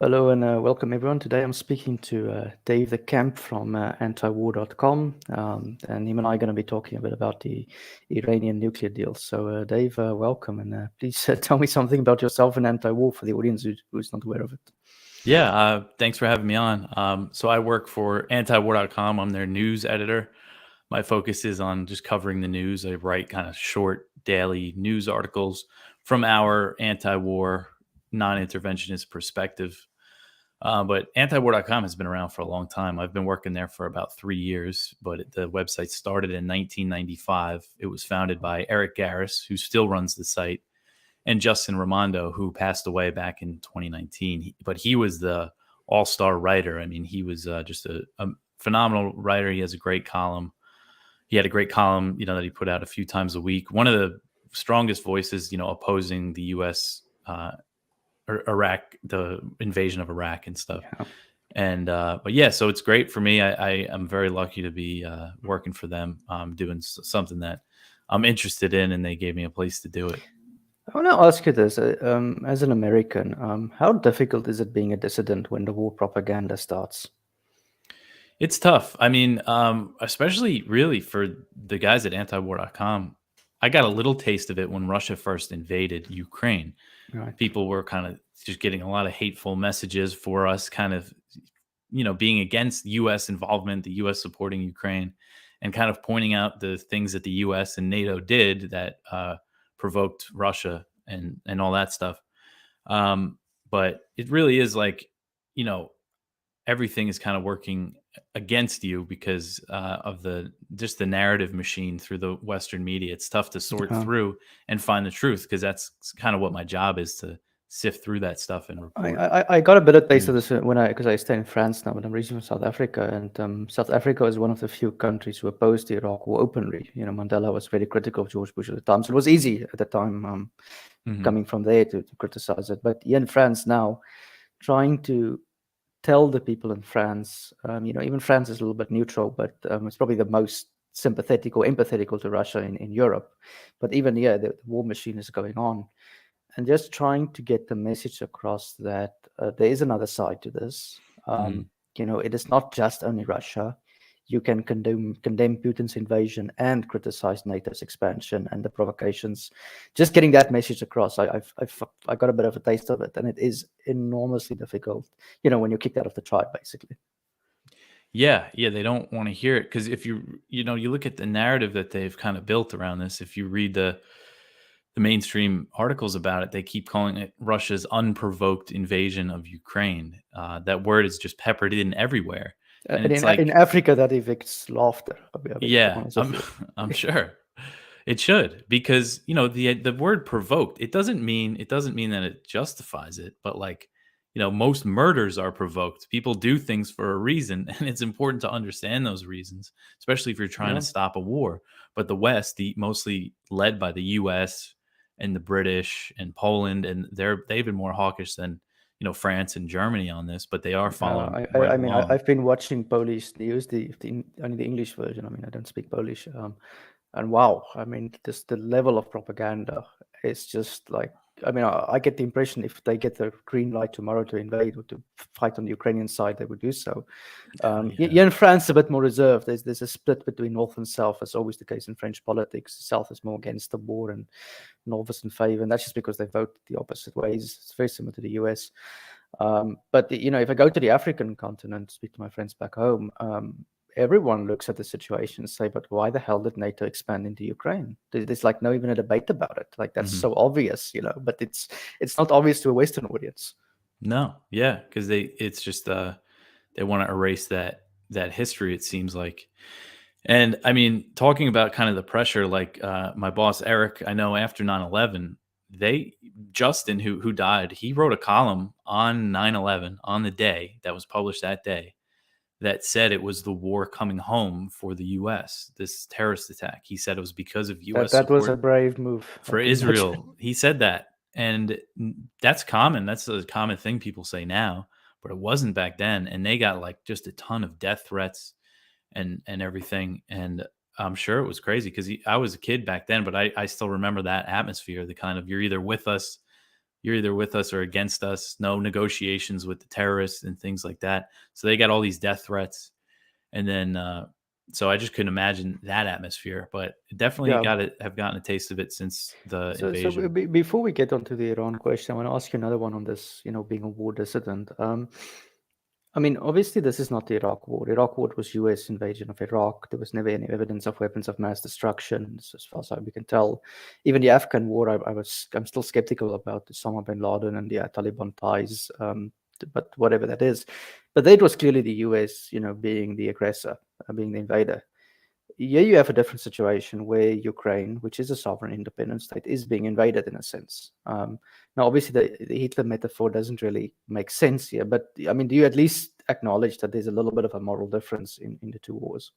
Hello and welcome everyone. Today I'm speaking to Dave DeCamp from antiwar.com, and him and I are going to be talking a bit about the Iranian nuclear deal. So Dave, welcome, and please tell me something about yourself and anti-war for the audience who's not aware of it. Yeah, thanks for having me on. So I work for antiwar.com. I'm their news editor. My focus is on just covering the news. I write kind of short daily news articles from our anti-war, non-interventionist perspective. But antiwar.com has been around for a long time. I've been working there for about 3 years, but the website started in 1995. It was founded by Eric Gareth, who still runs the site, and Justin Raimondo, who passed away back in 2019. But he was the all-star writer. I mean, he was just a phenomenal writer. He has a great column. He had a great column, that he put out a few times a week. One of the strongest voices, opposing the U.S. Iraq, the invasion of Iraq and stuff. Yeah. And but yeah, so it's great for me. I am very lucky to be working for them, doing something that I'm interested in, and they gave me a place to do it. I want to ask you this, as an American, how difficult is it being a dissident when the war propaganda starts? It's tough. I mean, especially really for the guys at antiwar.com. I got a little taste of it when Russia first invaded Ukraine. Right. People were kind of just getting a lot of hateful messages for us, kind of, being against U.S. involvement, the U.S. supporting Ukraine, and kind of pointing out the things that the U.S. and NATO did that provoked Russia and all that stuff. But it really is like, everything is kind of working against you because of the narrative machine through the Western media. It's tough to sort through and find the truth, because that's kind of what my job is, to sift through that stuff and report. I got a bit of taste of this because I stay in France now, but I'm originally from South Africa, and South Africa is one of the few countries who opposed the Iraq War openly. Mandela was very critical of George Bush at the time, so it was easy at the time coming from there to criticize it. But here in France now, trying to tell the people in France, even France is a little bit neutral, but it's probably the most sympathetic or empathetic to Russia in Europe. But even here, the war machine is going on. And just trying to get the message across that there is another side to this. It is not just only Russia. You can condemn Putin's invasion and criticize NATO's expansion and the provocations. Just getting that message across, I got a bit of a taste of it, and it is enormously difficult. When you're kicked out of the tribe, basically. Yeah, they don't want to hear it, because if you look at the narrative that they've kind of built around this. If you read the mainstream articles about it, they keep calling it Russia's unprovoked invasion of Ukraine. That word is just peppered in everywhere. And in Africa, that evicts laughter. Yeah, I'm sure it should, because the word provoked, it doesn't mean that it justifies it, but most murders are provoked. People do things for a reason, and it's important to understand those reasons, especially if you're trying to stop a war. But the West, mostly led by the U.S. and the British and Poland, and they've been more hawkish than France and Germany on this, but they are following. I've been watching Polish news, only the English version. I don't speak Polish, and wow, just the level of propaganda is just like. I get the impression if they get the green light tomorrow to invade or to fight on the Ukrainian side, they would do so. In France, a bit more reserved. There's a split between North and South, as always the case in French politics. South is more against the war, and North is in favor, and that's just because they vote the opposite ways. It's very similar to the US. But if I go to the African continent, speak to my friends back home, everyone looks at the situation and say, but why the hell did NATO expand into Ukraine? There's no even a debate about it. That's so obvious, but it's not obvious to a Western audience. No, yeah, because it's just they want to erase that history, it seems like. And talking about kind of the pressure, my boss Eric, I know after 9/11, Justin, who died, he wrote a column on 9/11 on the day that was published that day, that said it was the war coming home for the U.S., this terrorist attack. He said it was because of U.S. That was a brave move for Israel. He said that. And that's common. That's a common thing people say now, but it wasn't back then. And they got just a ton of death threats and everything. And I'm sure it was crazy, because I was a kid back then, but I still remember that atmosphere, the kind of, you're either with us, you're either with us or against us. No negotiations with the terrorists and things like that. So they got all these death threats, and then so I just couldn't imagine that atmosphere. But definitely Yeah. have gotten a taste of it since the So invasion. before we get onto the Iran question, I want to ask you another one on this. Being a war dissident. I mean, obviously, this is not the Iraq War. Iraq War was U.S. invasion of Iraq. There was never any evidence of weapons of mass destruction, as far as we can tell. Even the Afghan War, I'm still skeptical about Osama bin Laden and the Taliban ties. But whatever that is, but that was clearly the U.S. Being the aggressor, being the invader. Here you have a different situation where Ukraine, which is a sovereign independent state, is being invaded in a sense. Now, obviously, the Hitler metaphor doesn't really make sense here, but I mean, do you at least acknowledge that there's a little bit of a moral difference in the two wars?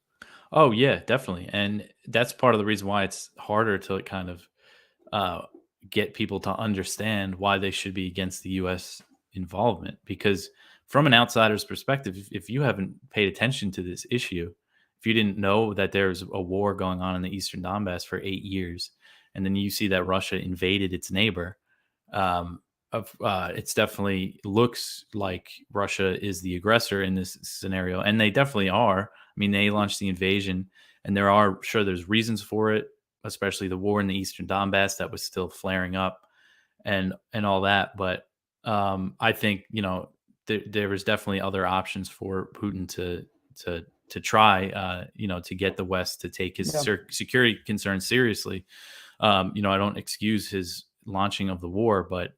Oh yeah, definitely, and that's part of the reason why it's harder to kind of get people to understand why they should be against the U.S. involvement. Because from an outsider's perspective, if you haven't paid attention to this issue, if you didn't know that there's a war going on in the Eastern Donbass for 8 years, and then you see that Russia invaded its neighbor, it's definitely looks like Russia is the aggressor in this scenario, and they definitely are. I mean, they launched the invasion, and there's reasons for it, especially the war in the Eastern Donbass that was still flaring up, and all that. But I think there was definitely other options for Putin to try, to get the West to take his security concerns seriously. I don't excuse his launching of the war, but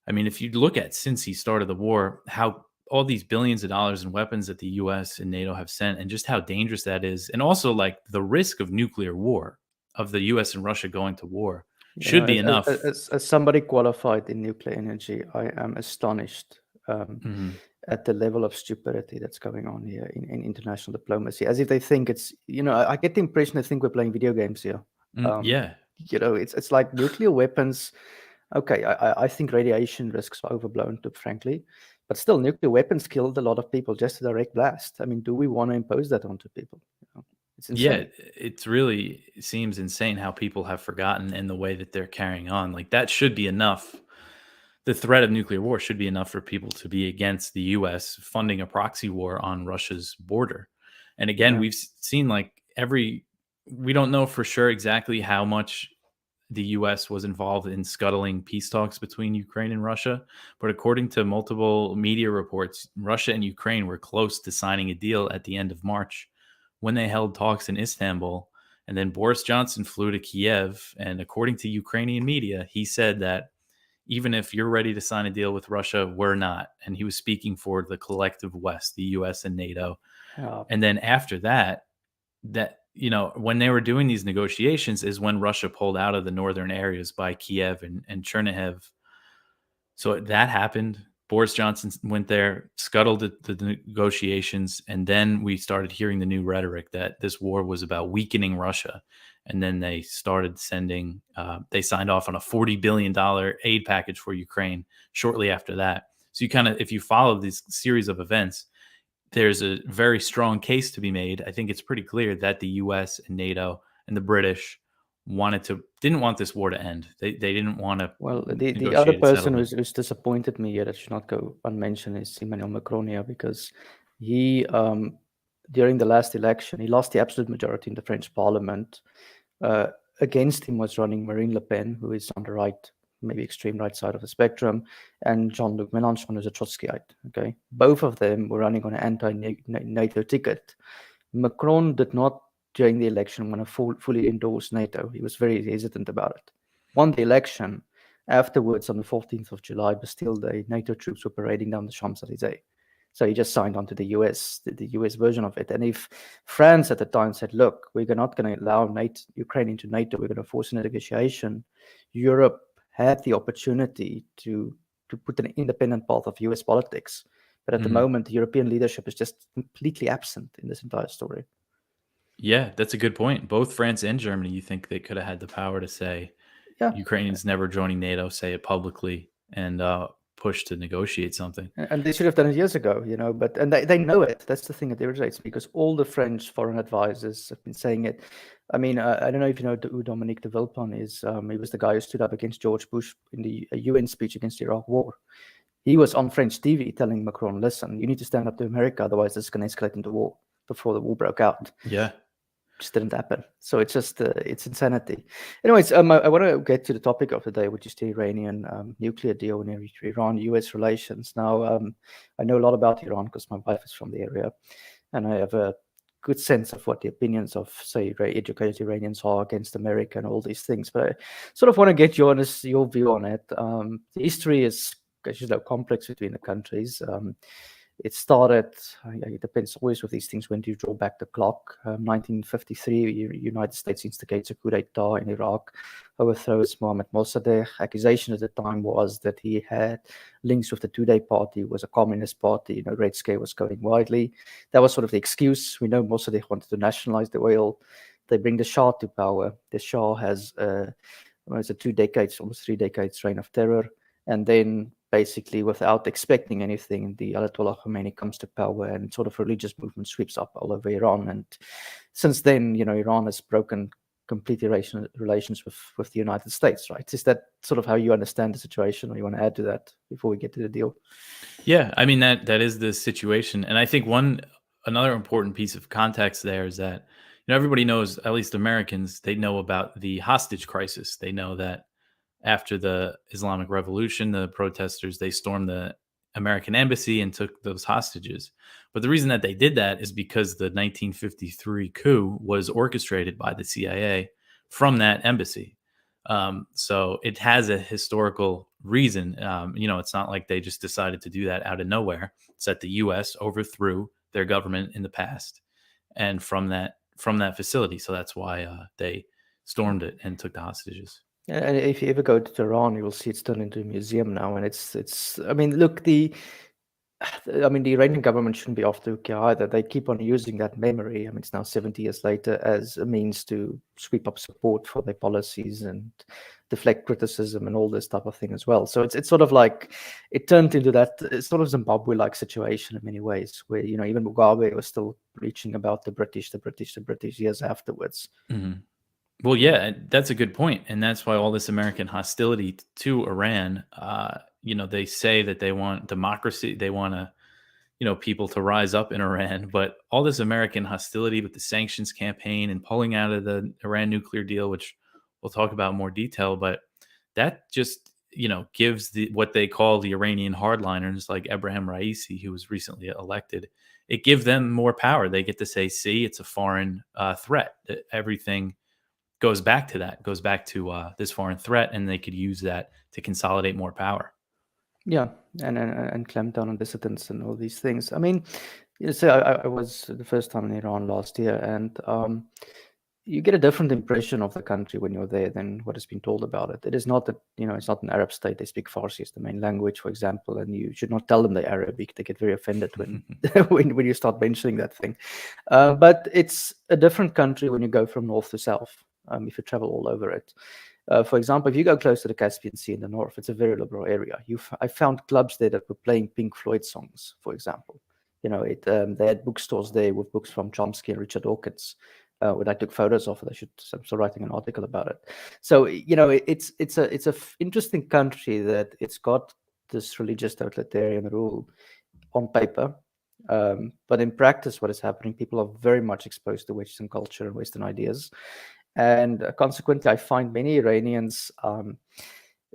I mean, if you look at since he started the war, how all these billions of dollars in weapons that the U.S. and NATO have sent, and just how dangerous that is, and also like the risk of nuclear war, of the U.S. and Russia going to war, should be enough. As somebody qualified in nuclear energy, I am astonished at the level of stupidity that's going on here in international diplomacy. As if they think it's, I get the impression they think we're playing video games here. Yeah. It's like nuclear weapons. Okay, I think radiation risks are overblown, frankly, but still, nuclear weapons killed a lot of people, just a direct blast. I mean, do we want to impose that onto people? It's insane. Yeah, it seems insane how people have forgotten and the way that they're carrying on. Like that should be enough. The threat of nuclear war should be enough for people to be against the U.S. funding a proxy war on Russia's border. And again, we've seen we don't know for sure exactly how much the U.S. was involved in scuttling peace talks between Ukraine and Russia. But according to multiple media reports, Russia and Ukraine were close to signing a deal at the end of March when they held talks in Istanbul. And then Boris Johnson flew to Kiev. And according to Ukrainian media, he said that even if you're ready to sign a deal with Russia, we're not. And he was speaking for the collective West, the U.S. and NATO. And then after that, when they were doing these negotiations is when Russia pulled out of the northern areas by Kiev and Chernihiv. So that happened. Boris Johnson went there, scuttled the negotiations, and then we started hearing the new rhetoric that this war was about weakening Russia. And then they started sending, they signed off on a $40 billion aid package for Ukraine shortly after that. So if you follow this series of events, there's a very strong case to be made. I think it's pretty clear that the U.S. and NATO and the British didn't want this war to end. They didn't want to. Well, the other person who's disappointed me here that should not go unmentioned is Emmanuel Macron here, because he, during the last election, he lost the absolute majority in the French Parliament. Against him was running Marine Le Pen, who is on the right, maybe extreme right side of the spectrum, and Jean-Luc Mélenchon, who's a Trotskyite. Okay, both of them were running on an anti-NATO ticket. Macron did not, during the election, want to fully endorse NATO. He was very hesitant about it. Won the election. Afterwards, on the 14th of July, Bastille Day, NATO troops were parading down the Champs-Élysées. So he just signed on to the US, the US version of it. And if France at the time said, look, we're not going to allow Ukraine into NATO, we're going to force a negotiation, Europe had the opportunity to put an independent path of US politics. But at the moment, the European leadership is just completely absent in this entire story. Yeah, that's a good point. Both France and Germany, you think they could have had the power to say Ukrainians never joining NATO, say it publicly, and push to negotiate something. And they should have done it years ago, but they know it. That's the thing that irritates me, because all the French foreign advisors have been saying it. I mean, I don't know if you know who Dominique de Villepin is. He was the guy who stood up against George Bush in the UN speech against the Iraq War. He was on French TV telling Macron, listen, you need to stand up to America, otherwise this is going to escalate into war, before the war broke out. Yeah. Just didn't happen. So it's just, it's insanity. Anyways, I want to get to the topic of the day, which is the Iranian nuclear deal and Iran-US relations. Now, I know a lot about Iran because my wife is from the area, and I have a good sense of what the opinions of, say, educated Iranians are against America and all these things. But I sort of want to get your view on it. The history is, as you know, complex between the countries. It started, it depends always with these things, when do you draw back the clock? 1953, United States instigates a coup d'etat in Iraq, overthrows Mohammad Mossadegh. Accusation at the time was that he had links with the Tudeh party, was a communist party, Red Scare was going widely. That was sort of the excuse. We know Mossadegh wanted to nationalize the oil. They bring the Shah to power. The Shah has almost 2 decades, almost 3 decades reign of terror. And then basically, without expecting anything, the Ayatollah Khomeini comes to power, and sort of religious movement sweeps up all over Iran. And since then, Iran has broken completely relations with the United States, right? Is that sort of how you understand the situation, or you want to add to that before we get to the deal? Yeah, I mean, that is the situation. And I think another important piece of context there is that, everybody knows, at least Americans, they know about the hostage crisis. They know that after the Islamic Revolution, the protesters, they stormed the American embassy and took those hostages. But the reason that they did that is because the 1953 coup was orchestrated by the CIA from that embassy. So it has a historical reason. It's not like they just decided to do that out of nowhere. It's that the U.S. overthrew their government in the past, and from that facility. So that's why they stormed it and took the hostages. And if you ever go to Tehran, you will see it's turned into a museum now. And it's. I mean, look, the Iranian government shouldn't be off the hook either. They keep on using that memory. I mean, it's now 70 years later as a means to sweep up support for their policies and deflect criticism and all this type of thing as well. So it's sort of like it turned into that sort of Zimbabwe-like situation in many ways, where even Mugabe was still preaching about the British years afterwards. Mm-hmm. Well, yeah, that's a good point. And that's why all this American hostility to Iran, they say that they want democracy. They want people to rise up in Iran. But all this American hostility with the sanctions campaign and pulling out of the Iran nuclear deal, which we'll talk about in more detail, but that just, gives what they call the Iranian hardliners, like Ebrahim Raisi, who was recently elected, it gives them more power. They get to say, see, it's a foreign threat. Everything goes back to this foreign threat, and they could use that to consolidate more power. Yeah, and clamp down on dissidents and all these things. I mean, so I was the first time in Iran last year, and you get a different impression of the country when you're there than what has been told about it. It is not that, it's not an Arab state. They speak Farsi as the main language, for example, and you should not tell them they're Arabic. They get very offended when when you start mentioning that thing. But it's a different country when you go from north to south. If you travel all over it. For example, if you go close to the Caspian Sea in the north, it's a very liberal area. I found clubs there that were playing Pink Floyd songs, for example. They had bookstores there with books from Chomsky and Richard Dawkins, when I took photos of it. I'm still writing an article about it. So, it's a interesting country that it's got this religious totalitarian rule on paper. But in practice, what is happening, people are very much exposed to Western culture and Western ideas. And consequently, I find many Iranians,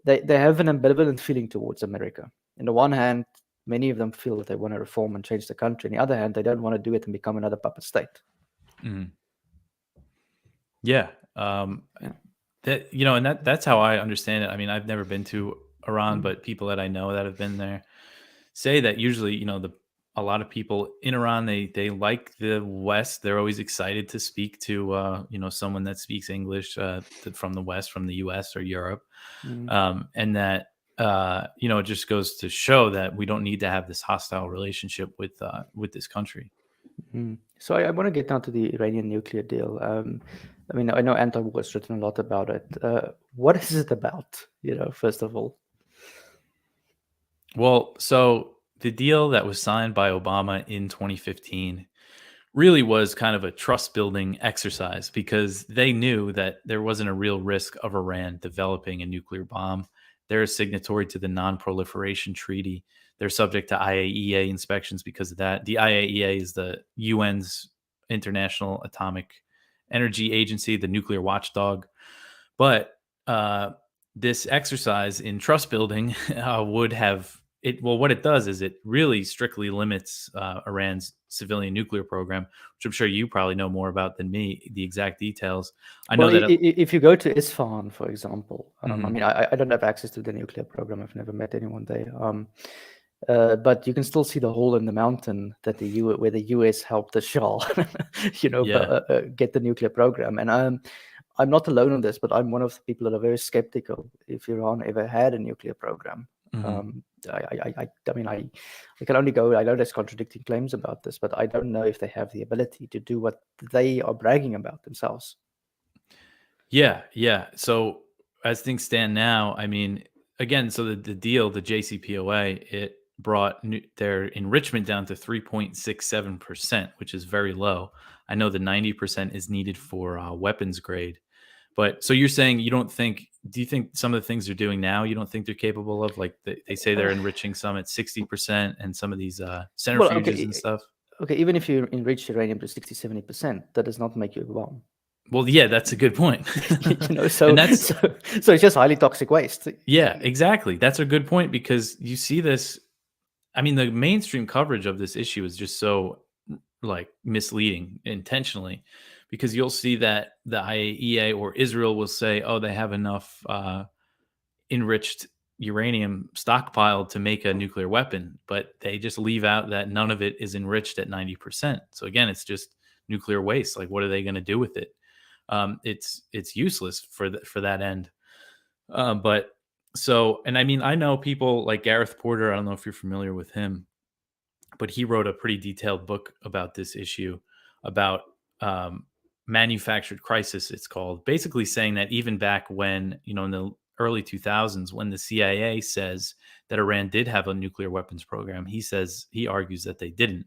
they have an ambivalent feeling towards America. On the one hand, many of them feel that they want to reform and change the country. On the other hand, they don't want to do it and become another puppet state. Mm. Yeah. That, that's how I understand it. I mean, I've never been to Iran, but people that I know that have been there say that usually, a lot of people in Iran, they like the West. They're always excited to speak to, someone that speaks English from the West, from the US or Europe. And that, it just goes to show that we don't need to have this hostile relationship with this country. So I want to get down to the Iranian nuclear deal. I mean, I know Anton has written a lot about it. What is it about, first of all? Well, so the deal that was signed by Obama in 2015 really was kind of a trust building exercise because they knew that there wasn't a real risk of Iran developing a nuclear bomb. They're a signatory to the Non Proliferation Treaty. They're subject to IAEA inspections because of that. The IAEA is the UN's International Atomic Energy Agency, the nuclear watchdog. But this exercise in trust building would have it. Well, what it does is it really strictly limits Iran's civilian nuclear program, which I'm sure you probably know more about than me, the exact details. I know Well, that. if you go to Isfahan, for example, I Mhm. mean, I don't have access to the nuclear program. I've never met anyone there. But you can still see the hole in the mountain that where the US helped the Shah, Yeah. get the nuclear program. And I'm not alone on this, but I'm one of the people that are very skeptical if Iran ever had a nuclear program. Mhm. I mean, I can only go. I know there's contradicting claims about this, but I don't know if they have the ability to do what they are bragging about themselves. Yeah, yeah. So as things stand now, I mean, again, so the deal, the JCPOA, it brought their enrichment down to 3.67%, which is very low. I know the 90% is needed for weapons grade. But so you're saying you don't think, do you think some of the things they're doing now, you don't think they're capable of? Like they say they're enriching some at 60% and some of these Well, centrifuges and stuff? okay, even if you enrich uranium to 60, 70%, that does not make you a bomb. Well, yeah, that's a good point. So, And that's, so it's just highly toxic waste. yeah, exactly. That's a good point because you see this. I mean, the mainstream coverage of this issue is just so like misleading intentionally because you'll see that the IAEA or Israel will say, oh, they have enough enriched uranium stockpiled to make a nuclear weapon, but they just leave out that none of it is enriched at 90%. So again, it's just nuclear waste. Like, what are they going to do with it? It's useless for that end. But so, and I mean, I know people like Gareth Porter. I don't know if you're familiar with him, but he wrote a pretty detailed book about this issue about um, manufactured crisis. It's called, basically saying that even back when, in the early 2000s, when the CIA says that Iran did have a nuclear weapons program, he argues that they didn't.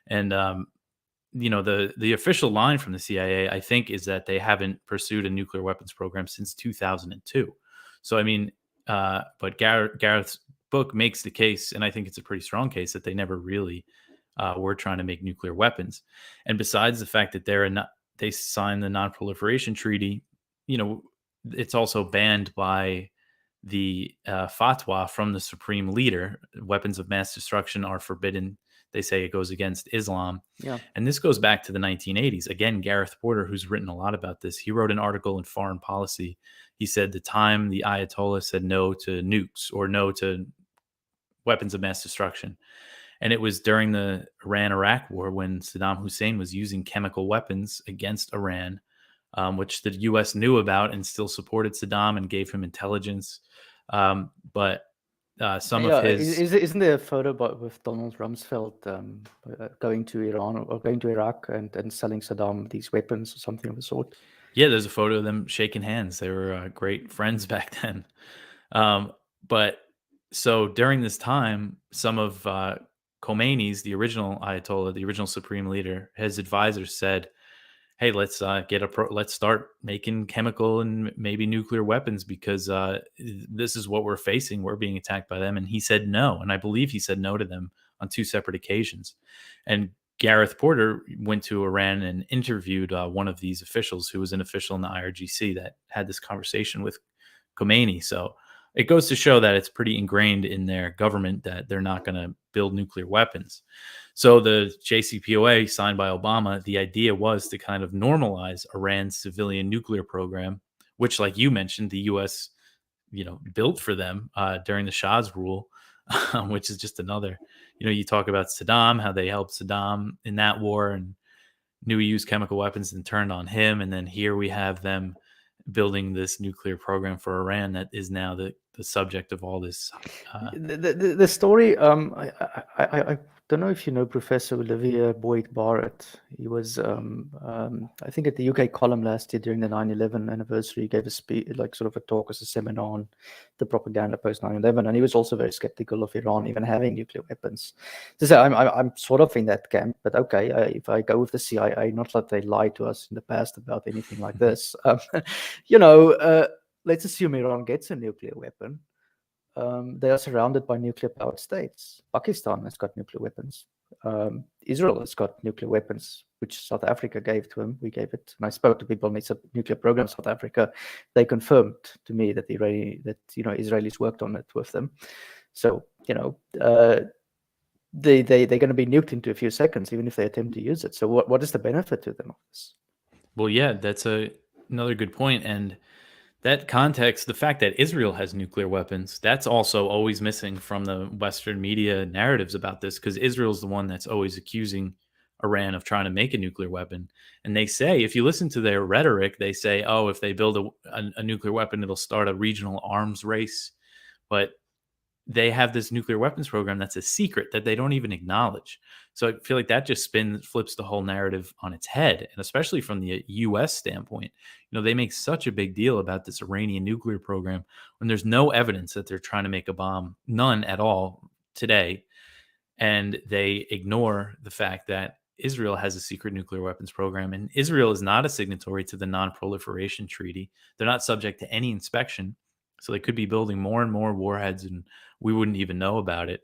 And the official line from the CIA, I think, is that they haven't pursued a nuclear weapons program since 2002. So I mean, but Gareth's book makes the case, and I think it's a pretty strong case, that they never really were trying to make nuclear weapons. And besides the fact that they signed the Non-Proliferation Treaty, it's also banned by the fatwa from the supreme leader. Weapons of mass destruction are forbidden. They say it goes against Islam. Yeah. And this goes back to the 1980s. Again, Gareth Porter, who's written a lot about this, he wrote an article in Foreign Policy. He said the time the Ayatollah said no to nukes or no to weapons of mass destruction. And it was during the Iran-Iraq war when Saddam Hussein was using chemical weapons against Iran, which the U.S. knew about and still supported Saddam and gave him intelligence. But some of his... Isn't there a photo with Donald Rumsfeld going to Iran or going to Iraq and selling Saddam these weapons or something of the sort? Yeah, there's a photo of them shaking hands. They were great friends back then. But so during this time, some of Khomeini's, the original Ayatollah, the original supreme leader, his advisors said, hey, let's let's start making chemical and maybe nuclear weapons because this is what we're facing. We're being attacked by them. And he said no. And I believe he said no to them on 2 separate occasions. And Gareth Porter went to Iran and interviewed one of these officials who was an official in the IRGC that had this conversation with Khomeini. So it goes to show that it's pretty ingrained in their government that they're not going to build nuclear weapons. So the JCPOA signed by Obama, the idea was to kind of normalize Iran's civilian nuclear program, which, like you mentioned, the U.S. built for them during the Shah's rule, which is just another. You talk about Saddam, how they helped Saddam in that war and knew he used chemical weapons and turned on him, and then here we have them building this nuclear program for Iran that is now the the subject of all this. The story, I don't know if you know Professor Oliver Boyd-Barrett. He was, I think, at the UK column last year during the 9/11 anniversary. He gave a speech, like sort of a talk as a seminar on the propaganda post 9/11, and he was also very skeptical of Iran even having nuclear weapons. So I'm sort of in that camp, but okay, if I go with the CIA, not that they lied to us in the past about anything like this, let's assume Iran gets a nuclear weapon. They are surrounded by nuclear-powered states. Pakistan has got nuclear weapons. Israel has got nuclear weapons, which South Africa gave to him. We gave it. And I spoke to people in the nuclear program in South Africa. They confirmed to me that Israelis worked on it with them. So they're going to be nuked into a few seconds, even if they attempt to use it. So what is the benefit to them of this? Well, yeah, that's another good point. And that context, the fact that Israel has nuclear weapons, that's also always missing from the Western media narratives about this, because Israel's the one that's always accusing Iran of trying to make a nuclear weapon. And they say, if you listen to their rhetoric, they say, oh, if they build a nuclear weapon, it'll start a regional arms race. But they have this nuclear weapons program that's a secret that they don't even acknowledge. So I feel like that just flips the whole narrative on its head. And especially from the US standpoint, they make such a big deal about this Iranian nuclear program when there's no evidence that they're trying to make a bomb, none at all today. And they ignore the fact that Israel has a secret nuclear weapons program, and Israel is not a signatory to the Non-Proliferation Treaty. They're not subject to any inspection. So they could be building more and more warheads and we wouldn't even know about it.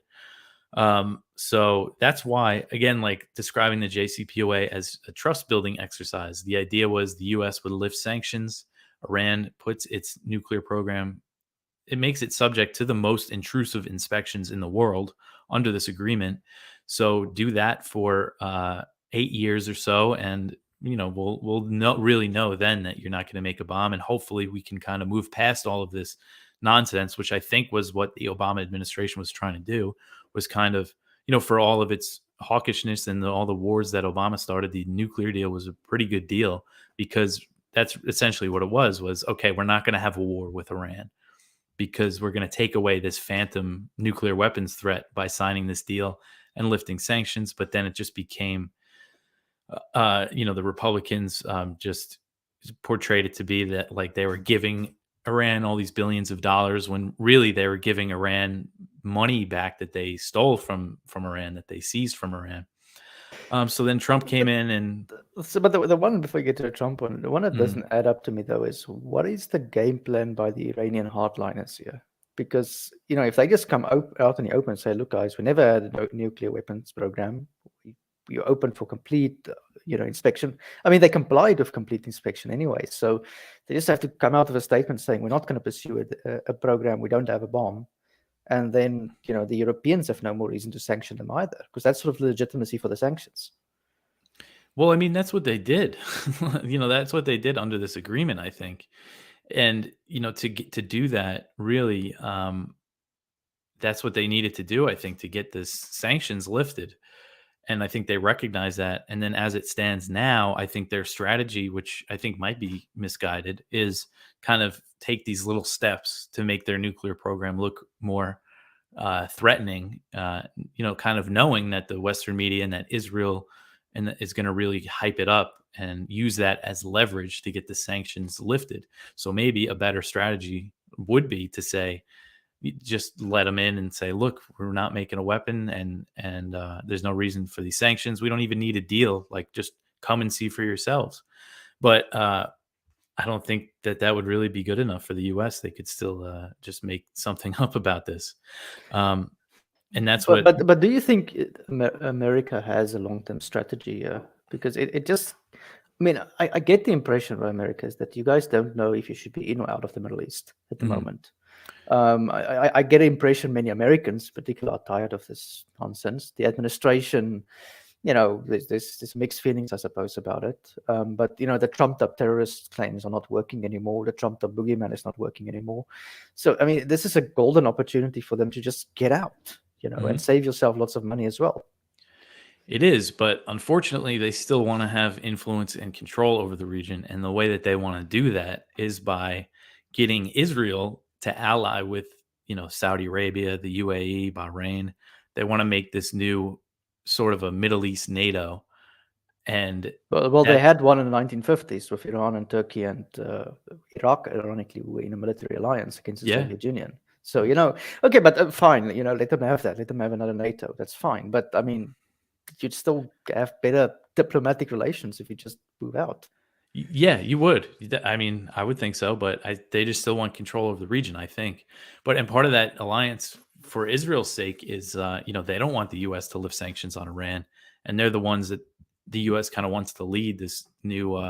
So that's why, again, like describing the JCPOA as a trust building exercise, the idea was the US would lift sanctions. Iran puts its nuclear program, it makes it subject to the most intrusive inspections in the world under this agreement. So do that for 8 years or so, and we'll really know then that you're not going to make a bomb, and hopefully we can kind of move past all of this nonsense, which I think was what the Obama administration was trying to do, was kind of, for all of its hawkishness and all the wars that Obama started, the nuclear deal was a pretty good deal, because that's essentially what it was, okay, we're not going to have a war with Iran because we're going to take away this phantom nuclear weapons threat by signing this deal and lifting sanctions. But then it just became, the Republicans just portrayed it to be that like they were giving Iran all these billions of dollars when really they were giving Iran money back that they stole from Iran, that they seized from Iran. So then Trump came in and... But the one, before you get to the Trump one, the one that doesn't add up to me, though, is what is the game plan by the Iranian hardliners here? Because, if they just come out in the open and say, look, guys, we never had a nuclear weapons program. You're open for complete, inspection. I mean, they complied with complete inspection anyway. So they just have to come out with a statement saying, we're not going to pursue a program. We don't have a bomb. And then, the Europeans have no more reason to sanction them either, because that's sort of the legitimacy for the sanctions. Well, I mean, that's what they did. That's what they did under this agreement, I think. And, to do that, really, that's what they needed to do, I think, to get this sanctions lifted. And I think they recognize that. And then as it stands now, I think their strategy, which I think might be misguided, is kind of take these little steps to make their nuclear program look more threatening, kind of knowing that the Western media and that Israel is going to really hype it up and use that as leverage to get the sanctions lifted. So maybe a better strategy would be to say, just let them in and say, look, we're not making a weapon, and there's no reason for these sanctions. We don't even need a deal. Like, just come and see for yourselves. But I don't think that would really be good enough for the U.S. They could still just make something up about this. And that's But do you think America has a long-term strategy? Because it just, I mean, I get the impression by America is that you guys don't know if you should be in or out of the Middle East at the moment. I get the impression many Americans, particularly, are tired of this nonsense. The administration, there's mixed feelings, I suppose, about it. But the trumped-up terrorist claims are not working anymore. The trumped-up boogeyman is not working anymore. So, I mean, this is a golden opportunity for them to just get out, and save yourself lots of money as well. It is, but unfortunately, they still want to have influence and control over the region. And the way that they want to do that is by getting Israel to ally with Saudi Arabia, the UAE, Bahrain. They want to make this new sort of a Middle East NATO. And well, they had one in the 1950s with Iran and Turkey and Iraq, ironically, were in a military alliance against the Soviet Union. So, okay, but fine, let them have that. Let them have another NATO. That's fine. But, I mean, you'd still have better diplomatic relations if you just move out. Yeah, you would. I mean, I would think so, but they just still want control of the region, I think. And part of that alliance for Israel's sake is, they don't want the U.S. to lift sanctions on Iran, and they're the ones that the U.S. kind of wants to lead this new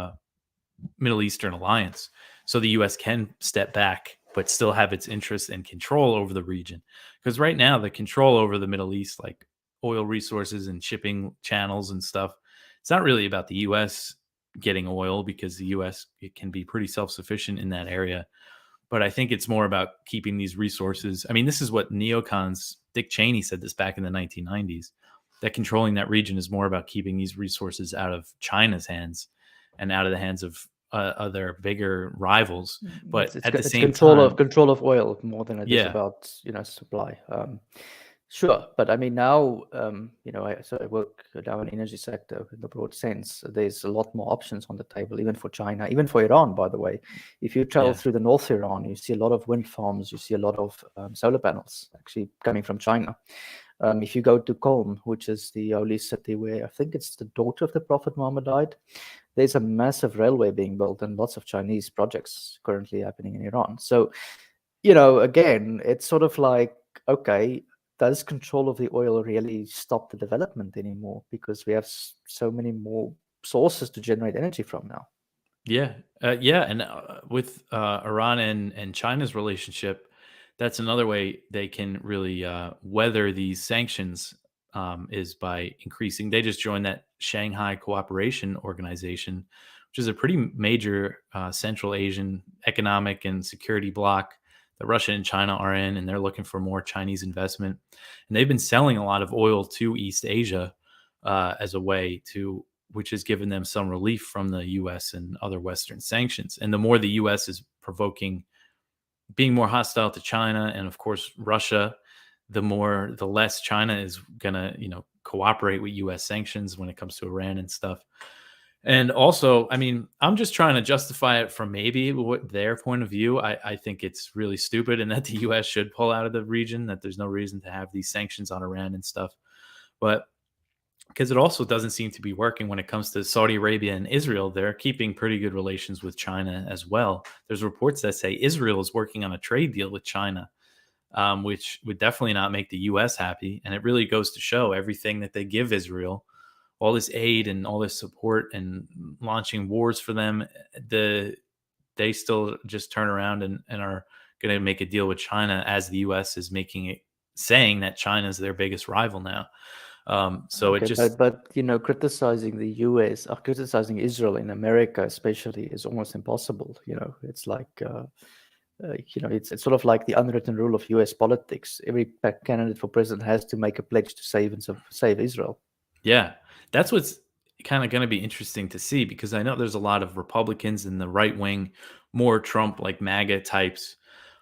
Middle Eastern alliance, so the U.S. can step back but still have its interest and control over the region. Because right now, the control over the Middle East, like oil resources and shipping channels and stuff, it's not really about the U.S. getting oil, because the U.S. it can be pretty self-sufficient in that area. But I think it's more about keeping these resources. I mean, this is what neocons, Dick Cheney said this back in the 1990s, that controlling that region is more about keeping these resources out of China's hands and out of the hands of other bigger rivals. But at the same time, control of oil more than it is about supply. Sure, but I mean now, I work now in the energy sector in the broad sense. There's a lot more options on the table, even for China, even for Iran, by the way. If you travel through the North Iran, you see a lot of wind farms, you see a lot of solar panels actually coming from China. If you go to Qom, which is the holy city where I think it's the daughter of the Prophet Muhammad died, there's a massive railway being built and lots of Chinese projects currently happening in Iran. So, again, it's sort of like, okay, does control of the oil really stop the development anymore? Because we have so many more sources to generate energy from now. Yeah. And with Iran and China's relationship, that's another way they can really weather these sanctions, is by increasing. They just joined that Shanghai Cooperation Organization, which is a pretty major Central Asian economic and security bloc that Russia and China are in, and they're looking for more Chinese investment. And they've been selling a lot of oil to East Asia as a way to, which has given them some relief from the U.S. and other Western sanctions. And the more the U.S. is being more hostile to China and, of course, Russia, the less China is going to, cooperate with U.S. sanctions when it comes to Iran and stuff. And also, I mean, I'm just trying to justify it from maybe what their point of view. I think it's really stupid and that the U.S. should pull out of the region, that there's no reason to have these sanctions on Iran and stuff. But because it also doesn't seem to be working when it comes to Saudi Arabia and Israel. They're keeping pretty good relations with China as well. There's reports that say Israel is working on a trade deal with China, which would definitely not make the U.S. happy. And it really goes to show everything that they give Israel, all this aid and all this support and launching wars for them, they still just turn around and are going to make a deal with China, as the U.S. is saying that China is their biggest rival now. So okay, it just, but criticizing the U.S. or criticizing Israel in America, especially, is almost impossible. It's like, it's sort of like the unwritten rule of U.S. politics. Every candidate for president has to make a pledge to save Israel. Yeah, that's what's kind of going to be interesting to see, because I know there's a lot of Republicans in the right wing, more Trump like MAGA types,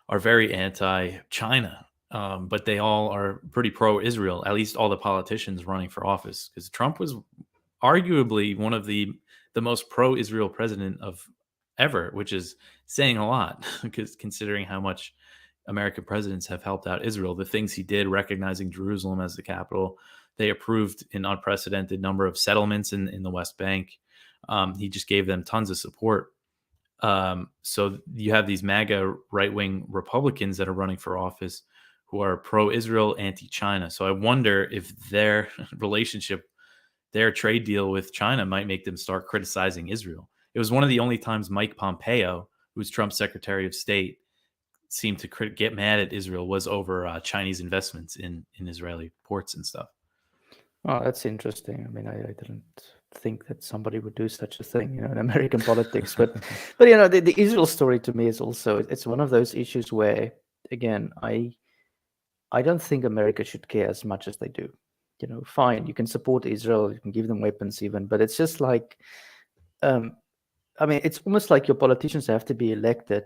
are very anti-China. But they all are pretty pro-Israel, at least all the politicians running for office, because Trump was arguably one of the most pro-Israel president of ever, which is saying a lot, because considering how much American presidents have helped out Israel, the things he did, recognizing Jerusalem as the capital, they approved an unprecedented number of settlements in the West Bank. He just gave them tons of support. So you have these MAGA right-wing Republicans that are running for office who are pro-Israel, anti-China. So I wonder if their relationship, their trade deal with China might make them start criticizing Israel. It was one of the only times Mike Pompeo, who's Trump's Secretary of State, seemed to get mad at Israel, was over Chinese investments in Israeli ports and stuff. Oh, that's interesting. I mean, I didn't think that somebody would do such a thing, in American politics. But the Israel story to me is also, it's one of those issues where, again, I don't think America should care as much as they do. Fine, you can support Israel, you can give them weapons even, but it's just like, I mean, it's almost like your politicians have to be elected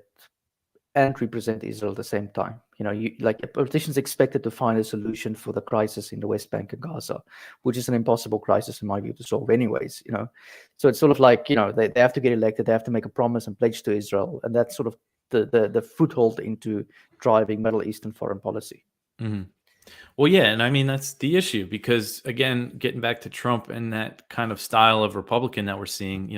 and represent Israel at the same time. Politicians expected to find a solution for the crisis in the West Bank and Gaza, which is an impossible crisis in my view to solve anyways. So it's sort of like, they have to get elected, they have to make a promise and pledge to Israel, and that's sort of the foothold into driving Middle Eastern foreign policy. Mm-hmm. Well, yeah, and I mean that's the issue because again, getting back to Trump and that kind of style of Republican that we're seeing,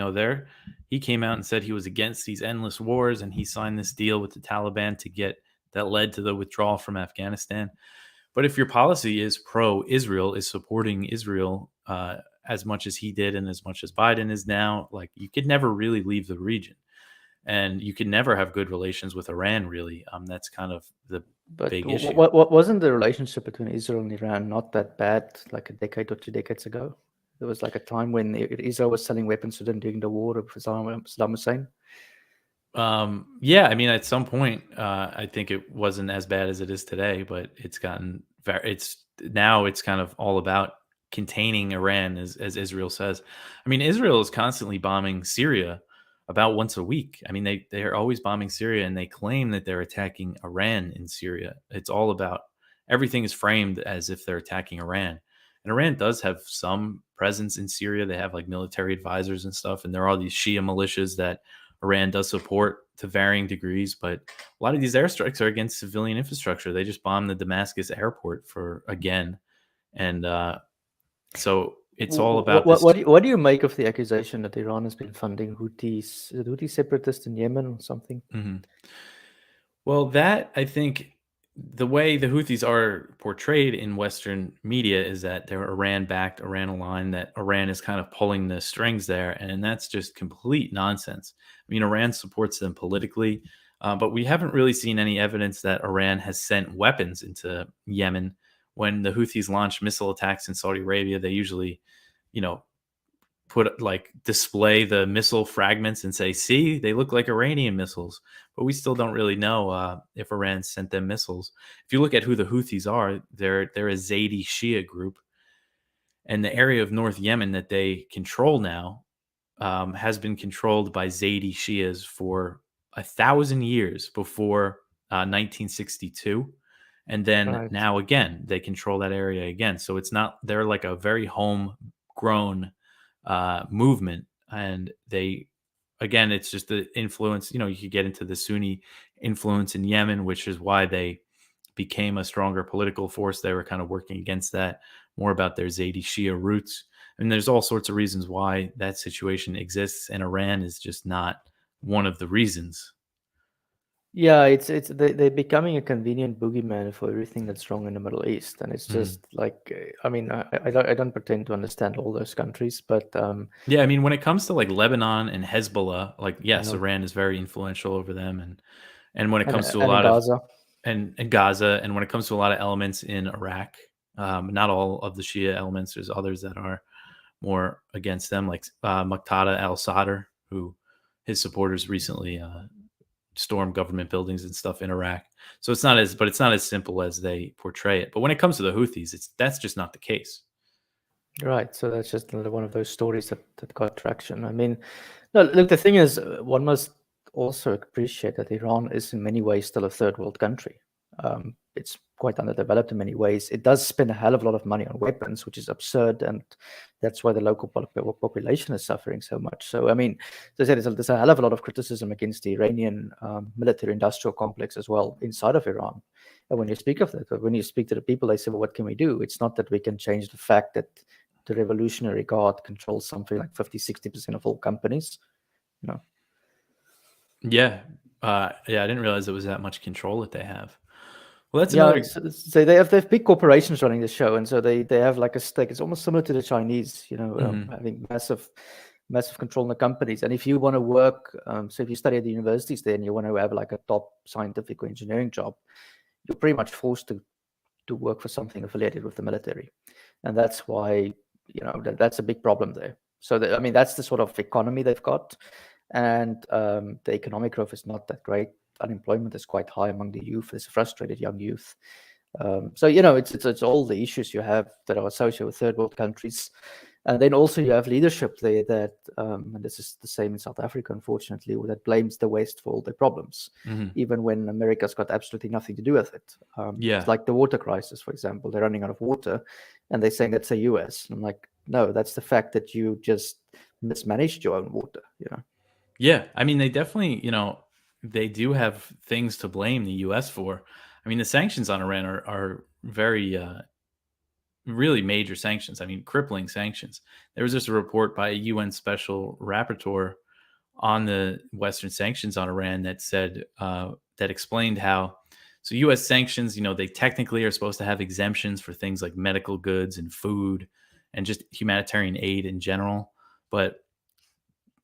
he came out and said he was against these endless wars, and he signed this deal with the Taliban that led to the withdrawal from Afghanistan. But if your policy is pro-Israel, is supporting Israel as much as he did and as much as Biden is now, like you could never really leave the region, and you could never have good relations with Iran. Really, that's kind of the big issue. What wasn't the relationship between Israel and Iran not that bad like a decade or 2 decades ago? There was like a time when Israel was selling weapons to them during the war of Saddam Hussein. Yeah, I mean, at some point, I think it wasn't as bad as it is today, but it's gotten now it's kind of all about containing Iran, as Israel says. I mean, Israel is constantly bombing Syria about once a week. I mean, they are always bombing Syria, and they claim that they're attacking Iran in Syria. It's all about, everything is framed as if they're attacking Iran. And Iran does have some presence in Syria. They have like military advisors and stuff, and there are these Shia militias that Iran does support to varying degrees. But a lot of these airstrikes are against civilian infrastructure. They just bombed the Damascus airport again. And so it's all about what do you make of the accusation that Iran has been funding Houthi separatists in Yemen or something? Mm-hmm. Well, that, I think, the way the Houthis are portrayed in Western media is that they're Iran-backed, Iran-aligned, that Iran is kind of pulling the strings there, and that's just complete nonsense. I mean, Iran supports them politically, but we haven't really seen any evidence that Iran has sent weapons into Yemen. When the Houthis launch missile attacks in Saudi Arabia, they usually, display the missile fragments and say, see, they look like Iranian missiles, but we still don't really know if Iran sent them missiles. If you look at who the Houthis are, they're a Zaidi Shia group, and the area of North Yemen that they control now has been controlled by Zaidi Shias for 1,000 years before 1962. And then now again, they control that area again. So they're like a very homegrown movement, and it's just the influence. You could get into the Sunni influence in Yemen, which is why they became a stronger political force. They were kind of working against that, more about their Zaidi Shia roots. And there's all sorts of reasons why that situation exists, and Iran is just not one of the reasons. Yeah, they're becoming a convenient boogeyman for everything that's wrong in the Middle East, and it's just like, I mean, I don't pretend to understand all those countries, but yeah, I mean, when it comes to like Lebanon and Hezbollah, like yes, Iran is very influential over them, and when it comes to a lot of Gaza. And Gaza, and when it comes to a lot of elements in Iraq, not all of the Shia elements. There's others that are more against them, like Muqtada al-Sadr, who his supporters recently stormed government buildings and stuff in Iraq. So it's not as simple as they portray it. But when it comes to the Houthis, that's just not the case. Right. So that's just another one of those stories that got traction. I mean, no, look, the thing is, one must also appreciate that Iran is in many ways still a third world country. It's quite underdeveloped in many ways. It does spend a hell of a lot of money on weapons, which is absurd, and that's why the local population is suffering so much. So, I mean, as I said, there's a hell of a lot of criticism against the Iranian military-industrial complex as well inside of Iran. And when you speak of that, when you speak to the people, they say, well, what can we do? It's not that we can change the fact that the Revolutionary Guard controls something like 50-60% of all companies. Yeah. I didn't realize it was that much control that they have. Well, that's another. So they have big corporations running the show, and so they have like a stake. It's almost similar to the Chinese, having massive control in the companies. And if you want to work, so if you study at the universities there and you want to have like a top scientific or engineering job, you're pretty much forced to work for something affiliated with the military, and that's why that's a big problem there. So that's the sort of economy they've got, and the economic growth is not that great. Unemployment is quite high among the youth. There's frustrated young youth. So it's all the issues you have that are associated with third world countries. And then also you have leadership there that, and this is the same in South Africa, unfortunately, that blames the West for all their problems, even when America's got absolutely nothing to do with it. It's like the water crisis, for example. They're running out of water, and they're saying that's the US. And I'm like, no, that's the fact that you just mismanaged your own water, Yeah, I mean, they definitely, they do have things to blame the U.S. for. I mean, the sanctions on Iran are very, really major sanctions. I mean, crippling sanctions. There was just a report by a UN special rapporteur on the Western sanctions on Iran that said, that explained how, so U.S. sanctions, they technically are supposed to have exemptions for things like medical goods and food and just humanitarian aid in general. But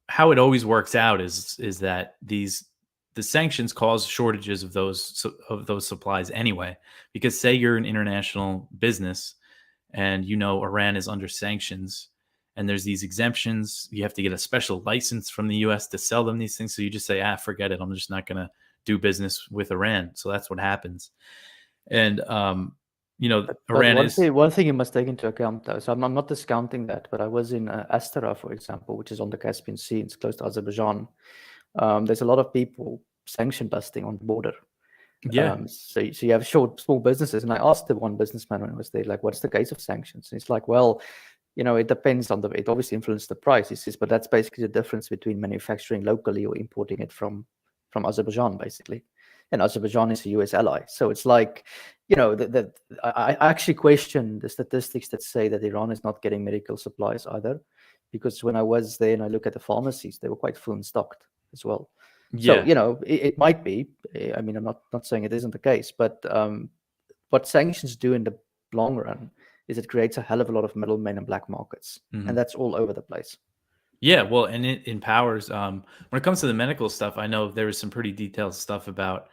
how it always works out is that the sanctions cause shortages of those supplies anyway. Because say you're an international business and Iran is under sanctions and there's these exemptions, you have to get a special license from the US to sell them these things. So you just say, forget it. I'm just not going to do business with Iran. So that's what happens. And Iran is one thing you must take into account, though. So I'm not discounting that, but I was in Astara, for example, which is on the Caspian Sea. It's close to Azerbaijan. There's a lot of people sanction busting on the border. Yeah. So you have small businesses, and I asked the one businessman when I was there, like, what's the case of sanctions? And he's like, well, it depends on it obviously influences the price. He says, but that's basically the difference between manufacturing locally or importing it from Azerbaijan, basically. And Azerbaijan is a US ally. So it's like, I actually question the statistics that say that Iran is not getting medical supplies either, because when I was there and I look at the pharmacies, they were quite full and stocked as well. Yeah. So, it might be. I mean, I'm not saying it isn't the case, but what sanctions do in the long run is it creates a hell of a lot of middlemen and black markets, and that's all over the place. Yeah, well, and it empowers. When it comes to the medical stuff, I know there was some pretty detailed stuff about.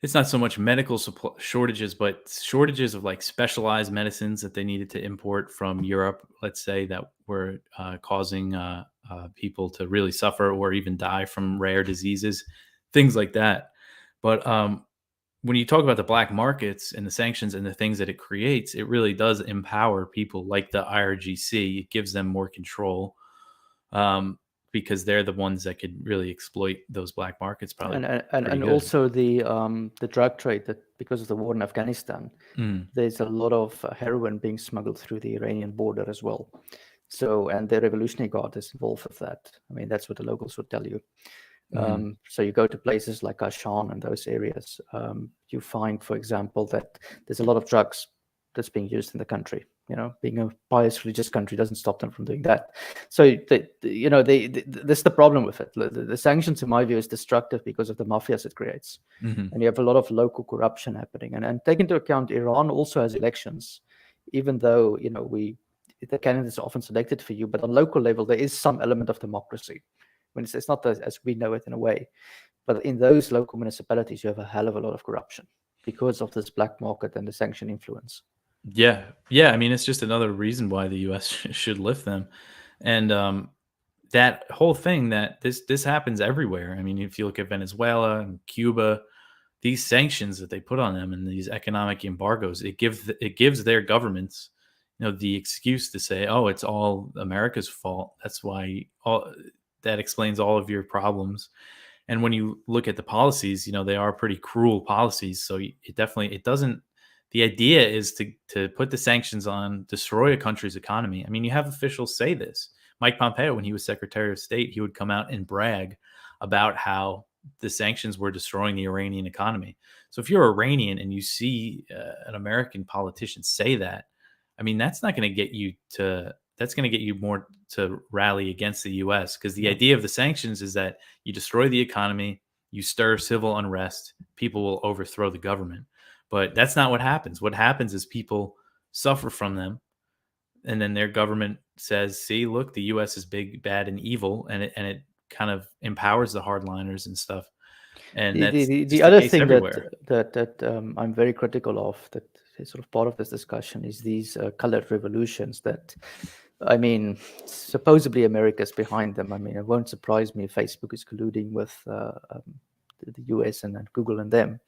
It's not so much medical shortages, but shortages of like specialized medicines that they needed to import from Europe, let's say, that were causing people to really suffer or even die from rare diseases, things like that. But when you talk about the black markets and the sanctions and the things that it creates, it really does empower people like the IRGC. It gives them more control. Because they're the ones that could really exploit those black markets, probably. And also the drug trade, that because of the war in Afghanistan, there's a lot of heroin being smuggled through the Iranian border as well. So, and the Revolutionary Guard is involved with that. I mean, that's what the locals would tell you. So you go to places like Ashan and those areas, you find, for example, that there's a lot of drugs that's being used in the country. Being a pious religious country doesn't stop them from doing that. So, that's the problem with it. The sanctions, in my view, is destructive because of the mafias it creates. And you have a lot of local corruption happening. And take into account, Iran also has elections, even though, the candidates are often selected for you, but on local level, there is some element of democracy. When it's not as we know it in a way. But in those local municipalities, you have a hell of a lot of corruption because of this black market and the sanction influence. Yeah. I mean, it's just another reason why the U.S. should lift them. And that whole thing that this happens everywhere. I mean, if you look at Venezuela and Cuba, these sanctions that they put on them and these economic embargoes, it gives their governments, the excuse to say, oh, it's all America's fault. That's why that explains all of your problems. And when you look at the policies, they are pretty cruel policies. So it doesn't. The idea is to put the sanctions on, destroy a country's economy. I mean, you have officials say this. Mike Pompeo, when he was Secretary of State, he would come out and brag about how the sanctions were destroying the Iranian economy. So if you're Iranian and you see an American politician say that, I mean, that's not going to get you that's going to get you more to rally against the U.S. because the idea of the sanctions is that you destroy the economy, you stir civil unrest, people will overthrow the government. But that's not what happens. What happens is people suffer from them, and then their government says, "See, look, the U.S. is big, bad, and evil," and it kind of empowers the hardliners and stuff. And that's the other thing that I'm very critical of, that is sort of part of this discussion, is these colored revolutions that, I mean, supposedly America's behind them. I mean, it won't surprise me if Facebook is colluding with the US and Google and them.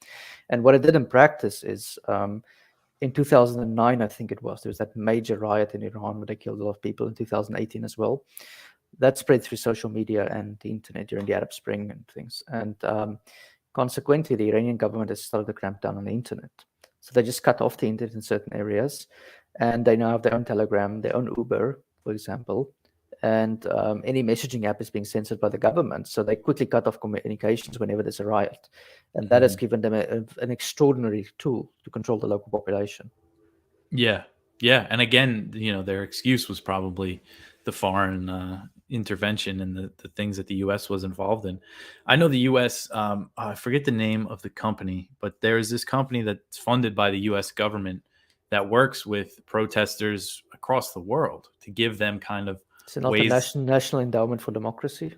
And what it did in practice is in 2009, I think it was, there was that major riot in Iran where they killed a lot of people in 2018 as well. That spread through social media and the internet during the Arab Spring and things. And consequently, the Iranian government has started to cramp down on the internet. So they just cut off the internet in certain areas. And they now have their own Telegram, their own Uber, for example. And any messaging app is being censored by the government. So they quickly cut off communications whenever there's a riot. And that has given them an extraordinary tool to control the local population. Yeah. Yeah. And again, their excuse was probably the foreign intervention and the things that the U.S. was involved in. I know the U.S., I forget the name of the company, but there is this company that's funded by the U.S. government that works with protesters across the world to give them kind of Is it not ways. the National Endowment for Democracy?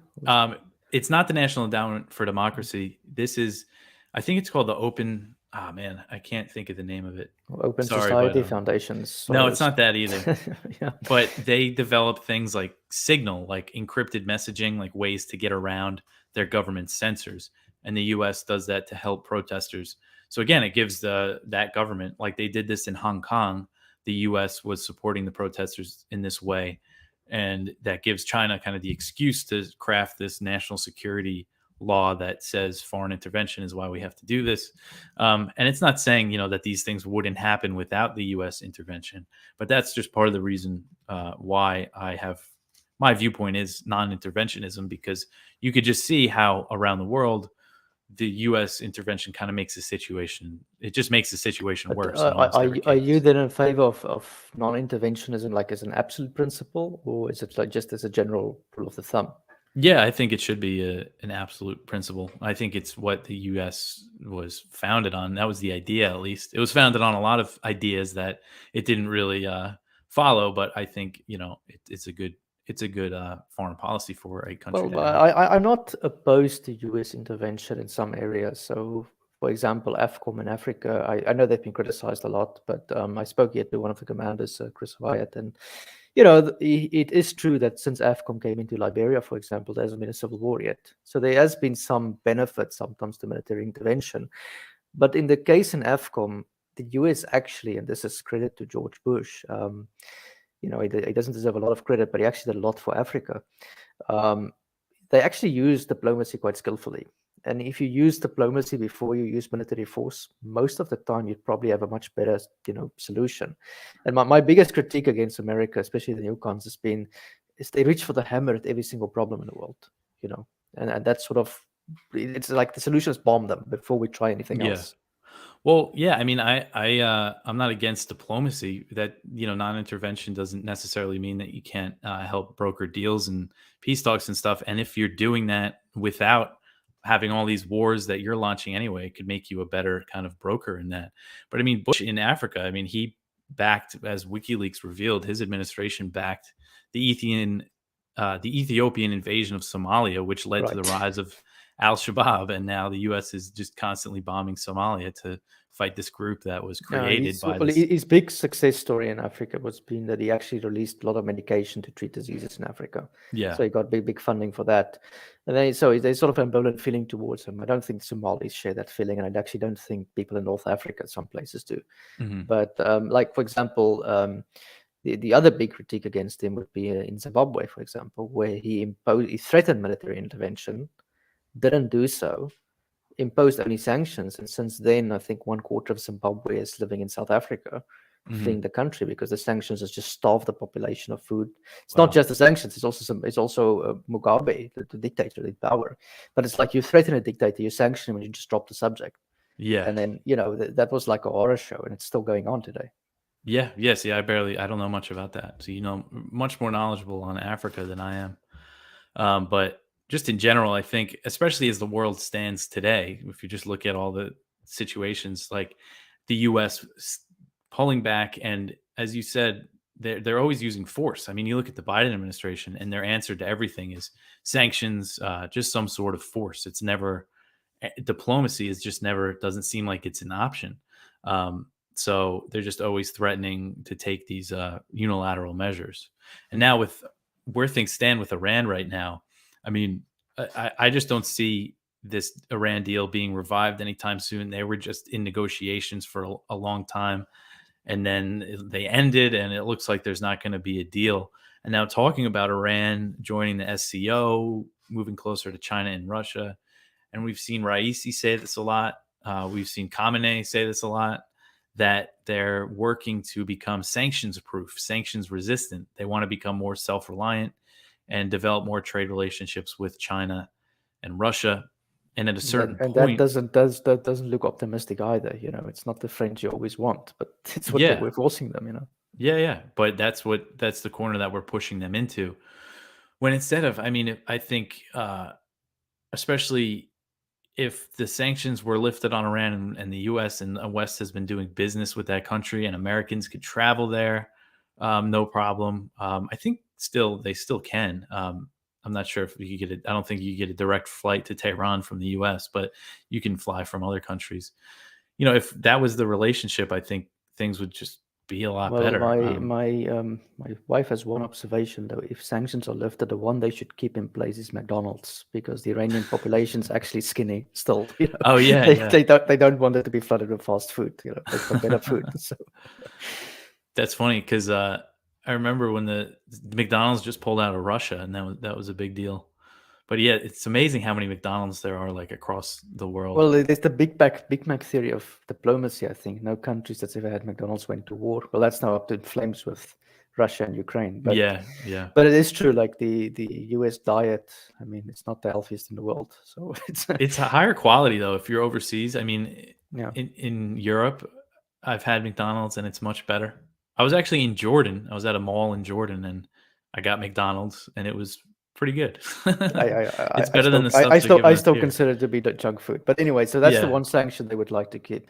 It's not the National Endowment for Democracy. This is, I think it's called the Open. Oh man, I can't think of the name of it. Open Sorry, Society but, Foundations. no, it's not that either. Yeah. But they develop things like Signal, like encrypted messaging, like ways to get around their government censors. And the U.S. does that to help protesters. So again, it gives that government, like they did this in Hong Kong, the U.S. was supporting the protesters in this way. And that gives China kind of the excuse to craft this national security law that says foreign intervention is why we have to do this. And it's not saying, that these things wouldn't happen without the U.S. intervention, but that's just part of the reason why my viewpoint is non-interventionism, because you could just see how around the world the U.S. intervention kind of makes the situation. It just makes the situation worse. Are you then in favor of non-interventionism, like as an absolute principle, or is it like just as a general rule of the thumb? Yeah, I think it should be an absolute principle. I think it's what the U.S. was founded on. That was the idea, at least. It was founded on a lot of ideas that it didn't really follow, but I think it's a good foreign policy for a country. Well, I'm not opposed to U.S. intervention in some areas. So, for example, AFCOM in Africa, I know they've been criticized a lot, but I spoke yet to one of the commanders, Chris Wyatt, and it is true that since AFCOM came into Liberia, for example, there hasn't been a civil war yet. So there has been some benefit sometimes to military intervention. But in the case in AFCOM, the US actually, and this is credit to George Bush, he doesn't deserve a lot of credit, but he actually did a lot for Africa. They actually used diplomacy quite skillfully. And if you use diplomacy before you use military force, most of the time you'd probably have a much better, solution. And my biggest critique against America, especially the newcons, is they reach for the hammer at every single problem in the world, and that's sort of, it's like the solution is bomb them before we try anything else. Well, yeah, I mean, I'm not against diplomacy. That non-intervention doesn't necessarily mean that you can't help broker deals and peace talks and stuff. And if you're doing that without having all these wars that you're launching anyway, it could make you a better kind of broker in that. But I mean, Bush in Africa, I mean, he backed, as WikiLeaks revealed, his administration backed the Ethiopian invasion of Somalia, which led to the rise of Al-Shabaab, and now the U.S. is just constantly bombing Somalia to fight this group that was created by this. His big success story in Africa was being that he actually released a lot of medication to treat diseases in Africa. Yeah. So he got big funding for that. And then, so there's sort of ambivalent feeling towards him. I don't think Somalis share that feeling, and I actually don't think people in North Africa, some places do. Mm-hmm. But like, for example, the other big critique against him would be in Zimbabwe, for example, where he threatened military intervention, didn't do so, imposed only sanctions, and since then I think 1/4 of Zimbabwe is living in South Africa, fleeing the country because the sanctions has just starved the population of food. It's not just the sanctions; it's also Mugabe, the dictator, in power. But it's like you threaten a dictator, you sanction him, and you just drop the subject. Yeah, and then that was like a horror show, and it's still going on today. Yeah, yes, yeah. I don't know much about that. So much more knowledgeable on Africa than I am. But just in general, I think, especially as the world stands today, if you just look at all the situations, like the U.S. pulling back, and as you said, they're always using force. I mean, you look at the Biden administration, and their answer to everything is sanctions, just some sort of force. It's never diplomacy. Is just never, doesn't seem like it's an option. So they're just always threatening to take these unilateral measures. And now with where things stand with Iran right now, I mean, I just don't see this Iran deal being revived anytime soon. They were just in negotiations for a long time. and then they ended, and it looks like there's not going to be a deal. And now talking about Iran joining the SCO, moving closer to China and Russia, and we've seen Raisi say this a lot. We've seen Khamenei say this a lot, that they're working to become sanctions proof, sanctions resistant. They want to become more self-reliant and develop more trade relationships with China and Russia. And at a certain point, that doesn't look optimistic either. It's not the French you always want, but it's what we're forcing them. Yeah. But that's the corner that we're pushing them into. When instead of, I think, especially if the sanctions were lifted on Iran and the U.S. and the West has been doing business with that country and Americans could travel there, no problem. I think they still can. I'm not sure if you get it. I don't think you get a direct flight to Tehran from the U.S., but you can fly from other countries. If that was the relationship, I think things would just be a lot better. My wife has one observation though: if sanctions are lifted, the one they should keep in place is McDonald's, because the Iranian population is actually skinny still. Oh yeah, they don't want it to be flooded with fast food. They've got better food. So that's funny because I remember when the McDonald's just pulled out of Russia, and that was a big deal. But yeah, it's amazing how many McDonald's there are like across the world. Well, it's the Big Mac theory of diplomacy, I think. No countries that's ever had McDonald's went to war. Well, that's now up in flames with Russia and Ukraine. But yeah. But it is true, like the US diet, it's not the healthiest in the world. So it's a higher quality though if you're overseas. In Europe, I've had McDonald's and it's much better. I was actually in Jordan. I was at a mall in Jordan and I got McDonald's and it was pretty good. It's better than the stuff I still consider it to be the junk food. But anyway, so that's the one sanction they would like to keep.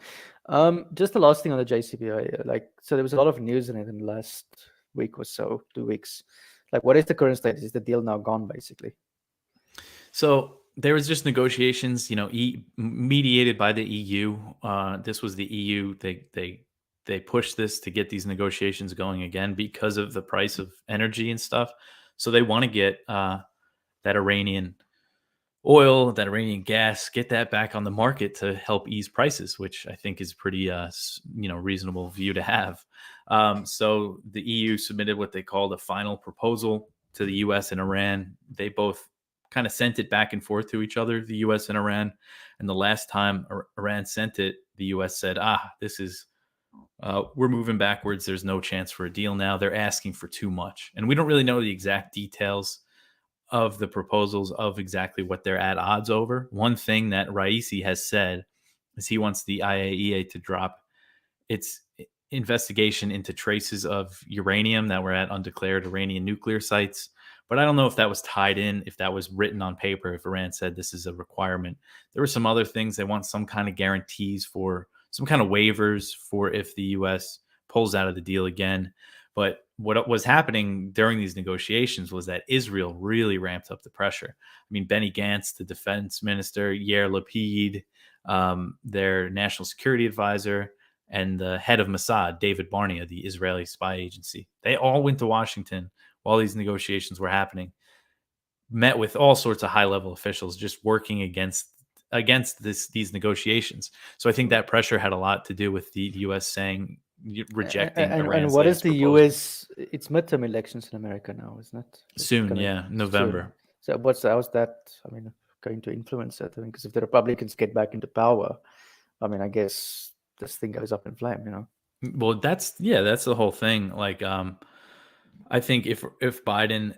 Just the last thing on the JCPOA, so there was a lot of news in it in the last week or so, 2 weeks. What is the current status? Is the deal now gone, basically? So there was just negotiations, mediated by the EU. This was the EU. They pushed this to get these negotiations going again because of the price of energy and stuff. So they want to get that Iranian oil, that Iranian gas, get that back on the market to help ease prices, which I think is a pretty reasonable view to have. So the EU submitted what they called a final proposal to the US and Iran. They both kind of sent it back and forth to each other, the US and Iran. And the last time Iran sent it, the US said, this is we're moving backwards. There's no chance for a deal now. They're asking for too much. And we don't really know the exact details of the proposals of exactly what they're at odds over. One thing that Raisi has said is he wants the IAEA to drop its investigation into traces of uranium that were at undeclared Iranian nuclear sites. But I don't know if that was tied in, if that was written on paper, if Iran said this is a requirement. There were some other things. They want some kind of guarantees for some kind of waivers for if the U.S. pulls out of the deal again. But what was happening during these negotiations was that Israel really ramped up the pressure. Benny Gantz, the defense minister, Yair Lapid, their national security advisor, and the head of Mossad, David Barnea, the Israeli spy agency, they all went to Washington while these negotiations were happening, met with all sorts of high-level officials just working against these negotiations. So I think that pressure had a lot to do with the U.S. saying, rejecting Iran's and what is the proposal. U.S.? It's midterm elections in America now, isn't it? Soon, November. Soon. So how's that? Going to influence it? Because if the Republicans get back into power, I guess this thing goes up in flame. Well, that's the whole thing. I think if Biden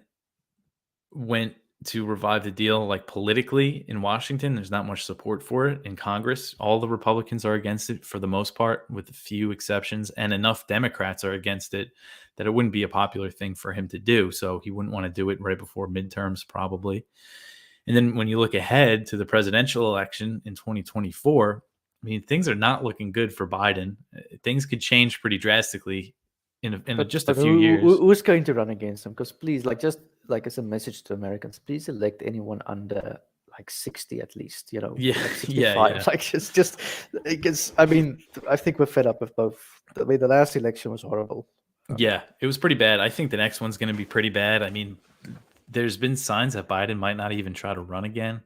went to revive the deal, politically in Washington, there's not much support for it in Congress. All the Republicans are against it for the most part, with a few exceptions, and enough Democrats are against it that it wouldn't be a popular thing for him to do. So he wouldn't want to do it right before midterms, probably. And then when you look ahead to the presidential election in 2024, things are not looking good for Biden. Things could change pretty drastically in just a few years. Who's going to run against him? Because please, just as a message to Americans, please elect anyone under 60 at least. 65. Yeah. It's just because I think we're fed up with both. The last election was horrible. Yeah, it was pretty bad. I think the next one's going to be pretty bad. There's been signs that Biden might not even try to run again,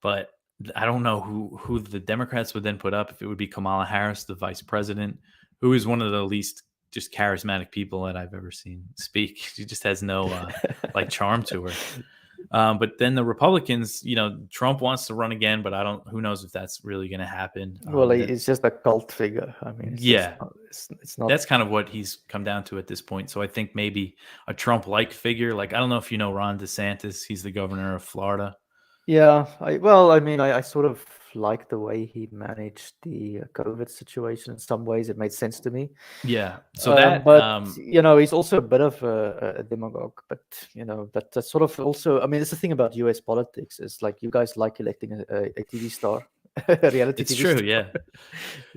but I don't know who the Democrats would then put up, if it would be Kamala Harris, the vice president, who is one of the least just charismatic people that I've ever seen speak. She just has no like charm to her. But then the Republicans, Trump wants to run again, but who knows if that's really going to happen. Well, it's just a cult figure. I mean, it's not. That's kind of what he's come down to at this point. So I think maybe a Trump-like figure, like, I don't know if you know Ron DeSantis, he's the governor of Florida. Yeah, I sort of like the way he managed the COVID situation. In some ways, it made sense to me. Yeah. So but he's also a bit of a demagogue. But that's sort of also. I mean, it's the thing about U.S. politics is like you guys like electing a TV star, a reality. It's TV true, star. yeah.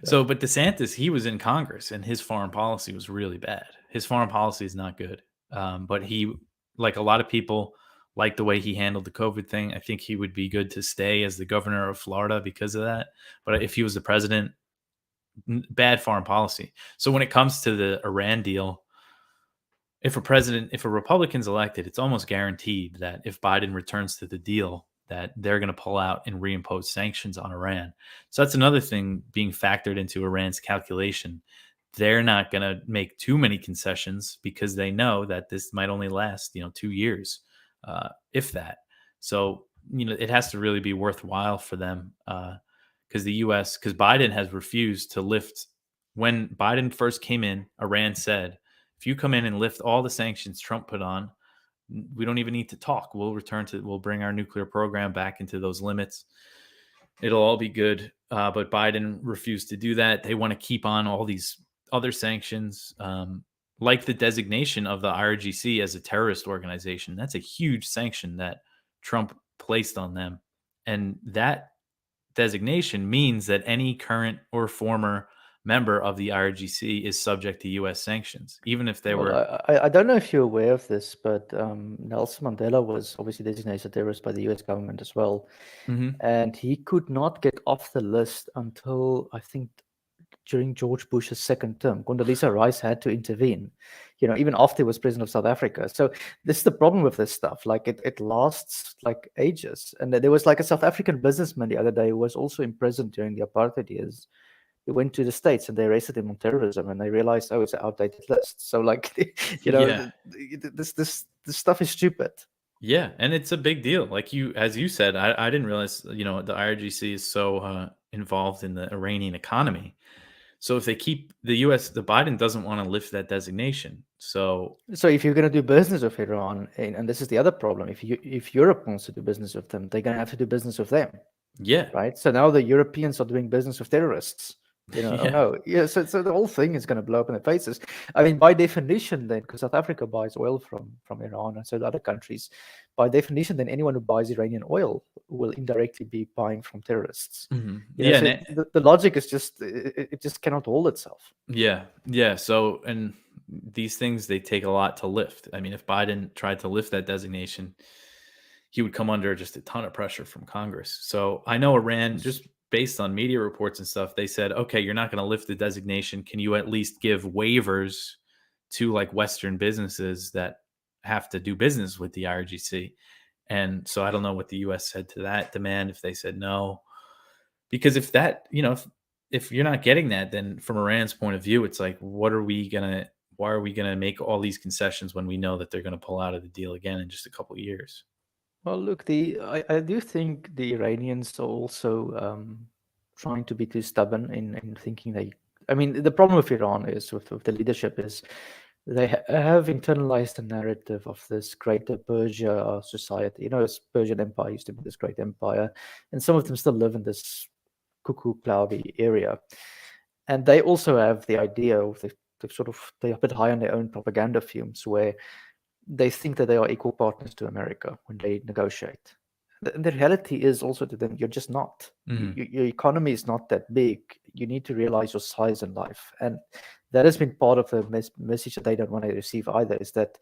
So, but DeSantis, he was in Congress, and his foreign policy was really bad. His foreign policy is not good. But he, like a lot of people, like the way he handled the COVID thing. I think he would be good to stay as the governor of Florida because of that. But if he was the president, bad foreign policy. So when it comes to the Iran deal, if a Republican's elected, it's almost guaranteed that if Biden returns to the deal, that they're going to pull out and reimpose sanctions on Iran. So that's another thing being factored into Iran's calculation. They're not going to make too many concessions because they know that this might only last, 2 years. If that. So, it has to really be worthwhile for them because because Biden has refused to lift. When Biden first came in, Iran said, if you come in and lift all the sanctions Trump put on, we don't even need to talk. We'll bring our nuclear program back into those limits. It'll all be good. But Biden refused to do that. They want to keep on all these other sanctions. Like the designation of the IRGC as a terrorist organization. That's a huge sanction that Trump placed on them. And that designation means that any current or former member of the IRGC is subject to U.S. sanctions, even if they were... I don't know if you're aware of this, but Nelson Mandela was obviously designated a terrorist by the U.S. government as well. Mm-hmm. And he could not get off the list until, I think, during George Bush's second term. Condoleezza Rice had to intervene, even after he was president of South Africa. So this is the problem with this stuff. Like it lasts like ages. And there was like a South African businessman the other day who was also imprisoned during the apartheid years. He went to the States and they arrested him on terrorism, and they realized, it's an outdated list. So like, this stuff is stupid. Yeah, and it's a big deal. Like as you said, I didn't realize, the IRGC is so involved in the Iranian economy. So if they keep the Biden doesn't want to lift that designation. So if you're going to do business with Iran, and this is the other problem, if Europe wants to do business with them, they're going to have to do business with them. Yeah. Right. So now the Europeans are doing business with terrorists. Yeah. Oh no. Yeah. So the whole thing is going to blow up in their faces. I mean, by definition, then, because South Africa buys oil from Iran and so do other countries, by definition, then anyone who buys Iranian oil will indirectly be buying from terrorists. Mm-hmm. So the logic is just it just cannot hold itself. Yeah. Yeah. So, and these things, they take a lot to lift. I mean, if Biden tried to lift that designation, he would come under just a ton of pressure from Congress. So I know Iran, just based on media reports and stuff, they said, okay, you're not going to lift the designation. Can you at least give waivers to like Western businesses that have to do business with the IRGC? And so I don't know what the U.S. said to that demand, if they said no. Because if that, if you're not getting that, then from Iran's point of view, it's like, why are we going to make all these concessions when we know that they're going to pull out of the deal again in just a couple of years? Well, look, I do think the Iranians are also trying to be too stubborn in thinking the problem with Iran is with the leadership is they have internalized the narrative of this greater Persia society. This Persian Empire used to be this great empire, and some of them still live in this cuckoo cloudy area. And they also have the idea of they're a bit high on their own propaganda fumes where they think that they are equal partners to America when they negotiate. The reality is also to them, you're just not. Mm-hmm. Your economy is not that big. You need to realize your size in life. And that has been part of the message that they don't want to receive either, is that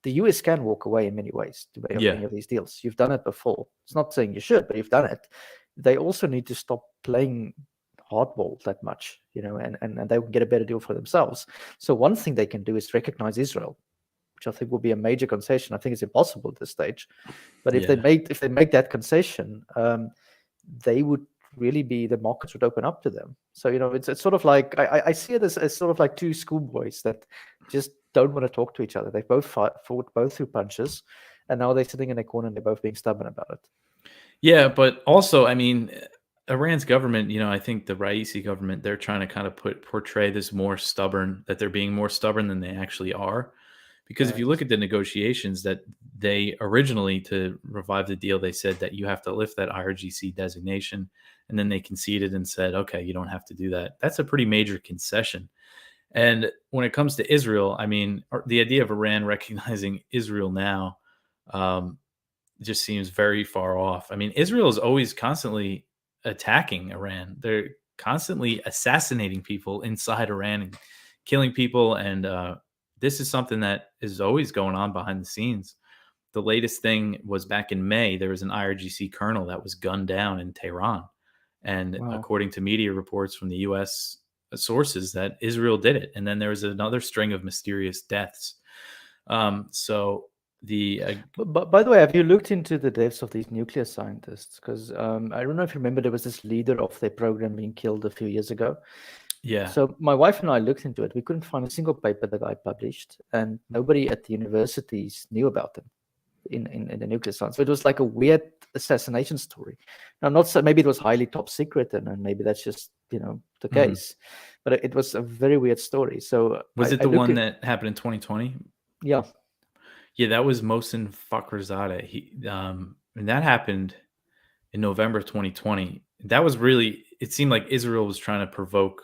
the US can walk away in many ways to many of these deals. You've done it before. It's not saying you should, but you've done it. They also need to stop playing hardball that much, and they will get a better deal for themselves. So one thing they can do is recognize Israel, which I think will be a major concession. I think it's impossible at this stage, but if they make that concession, they would really be, the markets would open up to them. So, it's sort of like, I see it as sort of like two schoolboys that just don't want to talk to each other. They both fought both through punches, and now they're sitting in a corner and they're both being stubborn about it. Yeah, but also, I mean, Iran's government, I think the Raisi government, they're trying to kind of portray this more stubborn, that they're being more stubborn than they actually are. Because if you look at the negotiations that they originally, to revive the deal, they said that you have to lift that IRGC designation, and then they conceded and said, okay, you don't have to do that. That's a pretty major concession. And when it comes to Israel, I mean, the idea of Iran recognizing Israel now just seems very far off. I mean, Israel is always constantly attacking Iran. They're constantly assassinating people inside Iran and killing people. And this is something that is always going on behind the scenes. The latest thing was back in May, there was an IRGC colonel that was gunned down in Tehran. And according to media reports from the U.S. sources, that Israel did it. And then there was another string of mysterious deaths. But by the way, have you looked into the deaths of these nuclear scientists? Because I don't know if you remember, there was this leader of their program being killed a few years ago. Yeah. So my wife and I looked into it. We couldn't find a single paper the guy published, and nobody at the universities knew about them in the nuclear science. So it was like a weird assassination story. Now, I'm not so, maybe it was highly top secret, and maybe that's just the case, but it was a very weird story. So was it the one that happened in 2020? Yeah. Yeah, that was Mohsen Fakhrizadeh. And that happened in November 2020. That was really, it seemed like Israel was trying to provoke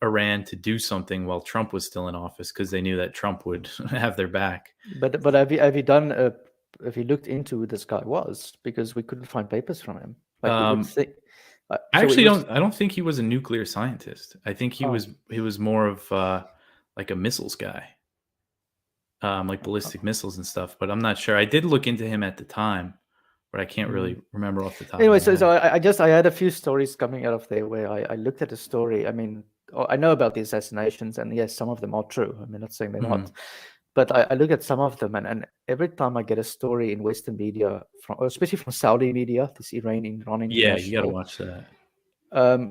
Iran to do something while Trump was still in office, because they knew that Trump would have their back. But have you looked into who this guy was? Because we couldn't find papers from him. Like we would think. I don't think he was a nuclear scientist. I think he was more of like a missiles guy. Like ballistic missiles and stuff, but I'm not sure. I did look into him at the time, but I can't really remember off the top. Anyway, so I had a few stories coming out of there where I looked at the story. I mean, I know about the assassinations, and yes, some of them are true. I mean, not saying they're not, but I look at some of them, and every time I get a story in Western media, especially from Saudi media, this Iranian. Yeah, you got to watch that.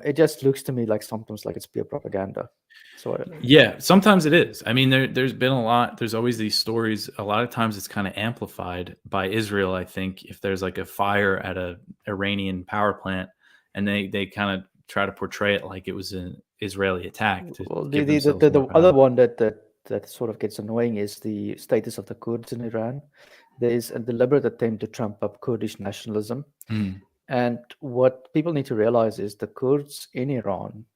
It just looks to me like sometimes like it's pure propaganda. So yeah, sometimes it is. I mean, there's been a lot. There's always these stories. A lot of times it's kind of amplified by Israel. I think if there's like a fire at a Iranian power plant, and they kind of try to portray it like it was an Israeli attack. Well, the other one that sort of gets annoying is the status of the Kurds in Iran. There is a deliberate attempt to trump up Kurdish nationalism. And what people need to realize is the Kurds in Iran,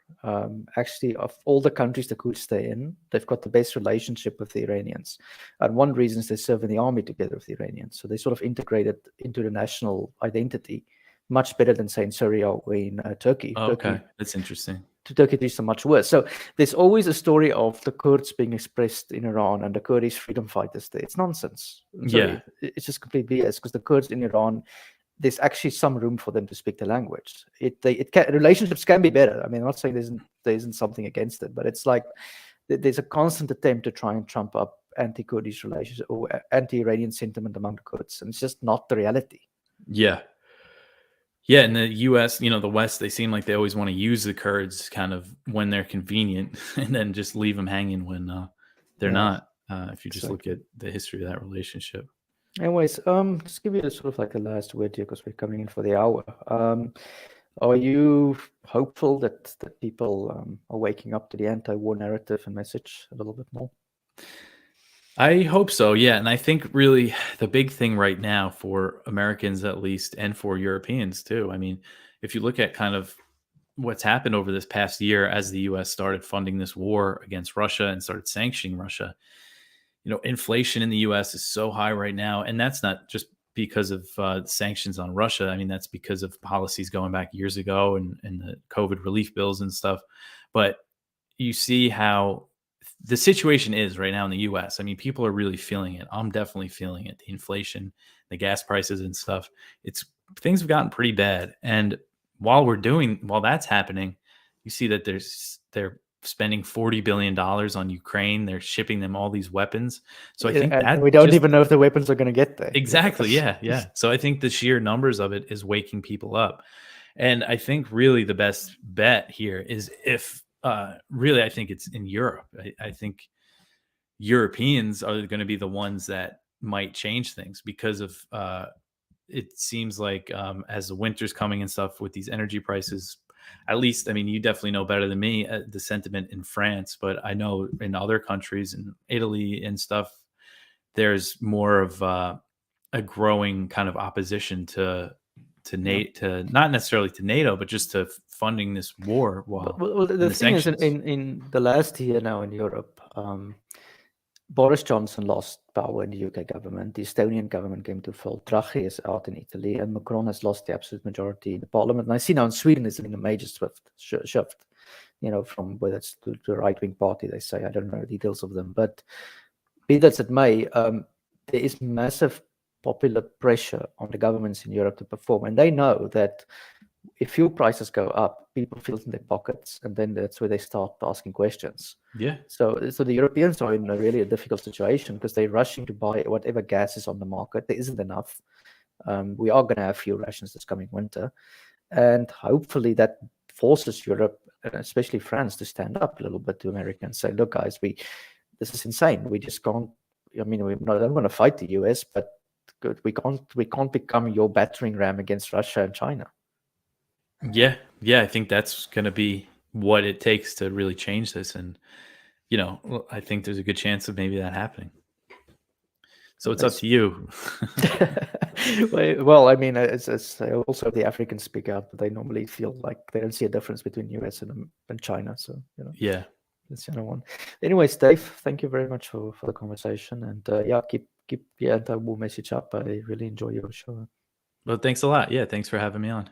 actually, of all the countries the Kurds stay in, they've got the best relationship with the Iranians. And one reason is they serve in the army together with the Iranians. So they sort of integrated into the national identity much better than, say, in Syria or in Turkey. Oh, okay, that's interesting. To Turkey, it is so much worse. So there's always a story of the Kurds being expressed in Iran and the Kurdish freedom fighters there. It's nonsense. It's just complete BS, because the Kurds in Iran, there's actually some room for them to speak the language. Relationships can be better. I mean, I'm not saying there isn't something against it, but it's like there's a constant attempt to try and trump up anti-Kurdish relations or anti-Iranian sentiment among the Kurds, and it's just not the reality. Yeah. Yeah, in the U.S., the West, they seem like they always want to use the Kurds kind of when they're convenient, and then just leave them hanging when they're not. If you just look at the history of that relationship. Anyways, just give you sort of like a last word here, because we're coming in for the hour. Are you hopeful that people are waking up to the anti-war narrative and message a little bit more? I hope so, yeah. And I think really the big thing right now for Americans, at least, and for Europeans too, I mean, if you look at kind of what's happened over this past year as the U.S. started funding this war against Russia and started sanctioning Russia, inflation in the U.S. is so high right now. And that's not just because of sanctions on Russia. I mean, that's because of policies going back years ago and the COVID relief bills and stuff. But you see how the situation is right now in the U.S. I mean, people are really feeling it. I'm definitely feeling it. The inflation, the gas prices and stuff. Things have gotten pretty bad. And while that's happening, you see that they're spending $40 billion on Ukraine. They're shipping them all these weapons. So I think that we don't even know if the weapons are going to get there. Exactly. Yeah. So I think the sheer numbers of it is waking people up. And I think really the best bet here is if really I think it's in Europe. I think Europeans are going to be the ones that might change things because of it seems like as the winter's coming and stuff with these energy prices, at least, I mean, you definitely know better than me the sentiment in France, but I know in other countries, in Italy and stuff, there's more of a growing kind of opposition to NATO, not necessarily to NATO, but just to funding this war. Well, the thing is, in the last year now in Europe, Boris Johnson lost power in the UK government. The Estonian government came to full. Draghi is out in Italy, and Macron has lost the absolute majority in the parliament. And I see now in Sweden it's been a major shift, from whether it's to the right-wing party, they say. I don't know the details of them. But be that as it may, there is massive popular pressure on the governments in Europe to perform. And they know that if fuel prices go up, people feel it in their pockets, and then that's where they start asking questions. Yeah. So the Europeans are in a difficult situation because they're rushing to buy whatever gas is on the market. There isn't enough. We are going to have fuel rations this coming winter, and hopefully that forces Europe, and especially France, to stand up a little bit to America and say, "Look, guys, this is insane. We just can't. I mean, I don't want to fight the US, but we can't become your battering ram against Russia and China." Yeah. I think that's going to be what it takes to really change this. And, I think there's a good chance of maybe that happening. So it's up to you. Well, I mean, it's also the Africans speak out, but they normally feel like they don't see a difference between US and China. So, Yeah. That's the other one. Anyways, Dave, thank you very much for the conversation. And keep the anti-war message up. I really enjoy your show. Well, thanks a lot. Yeah, thanks for having me on.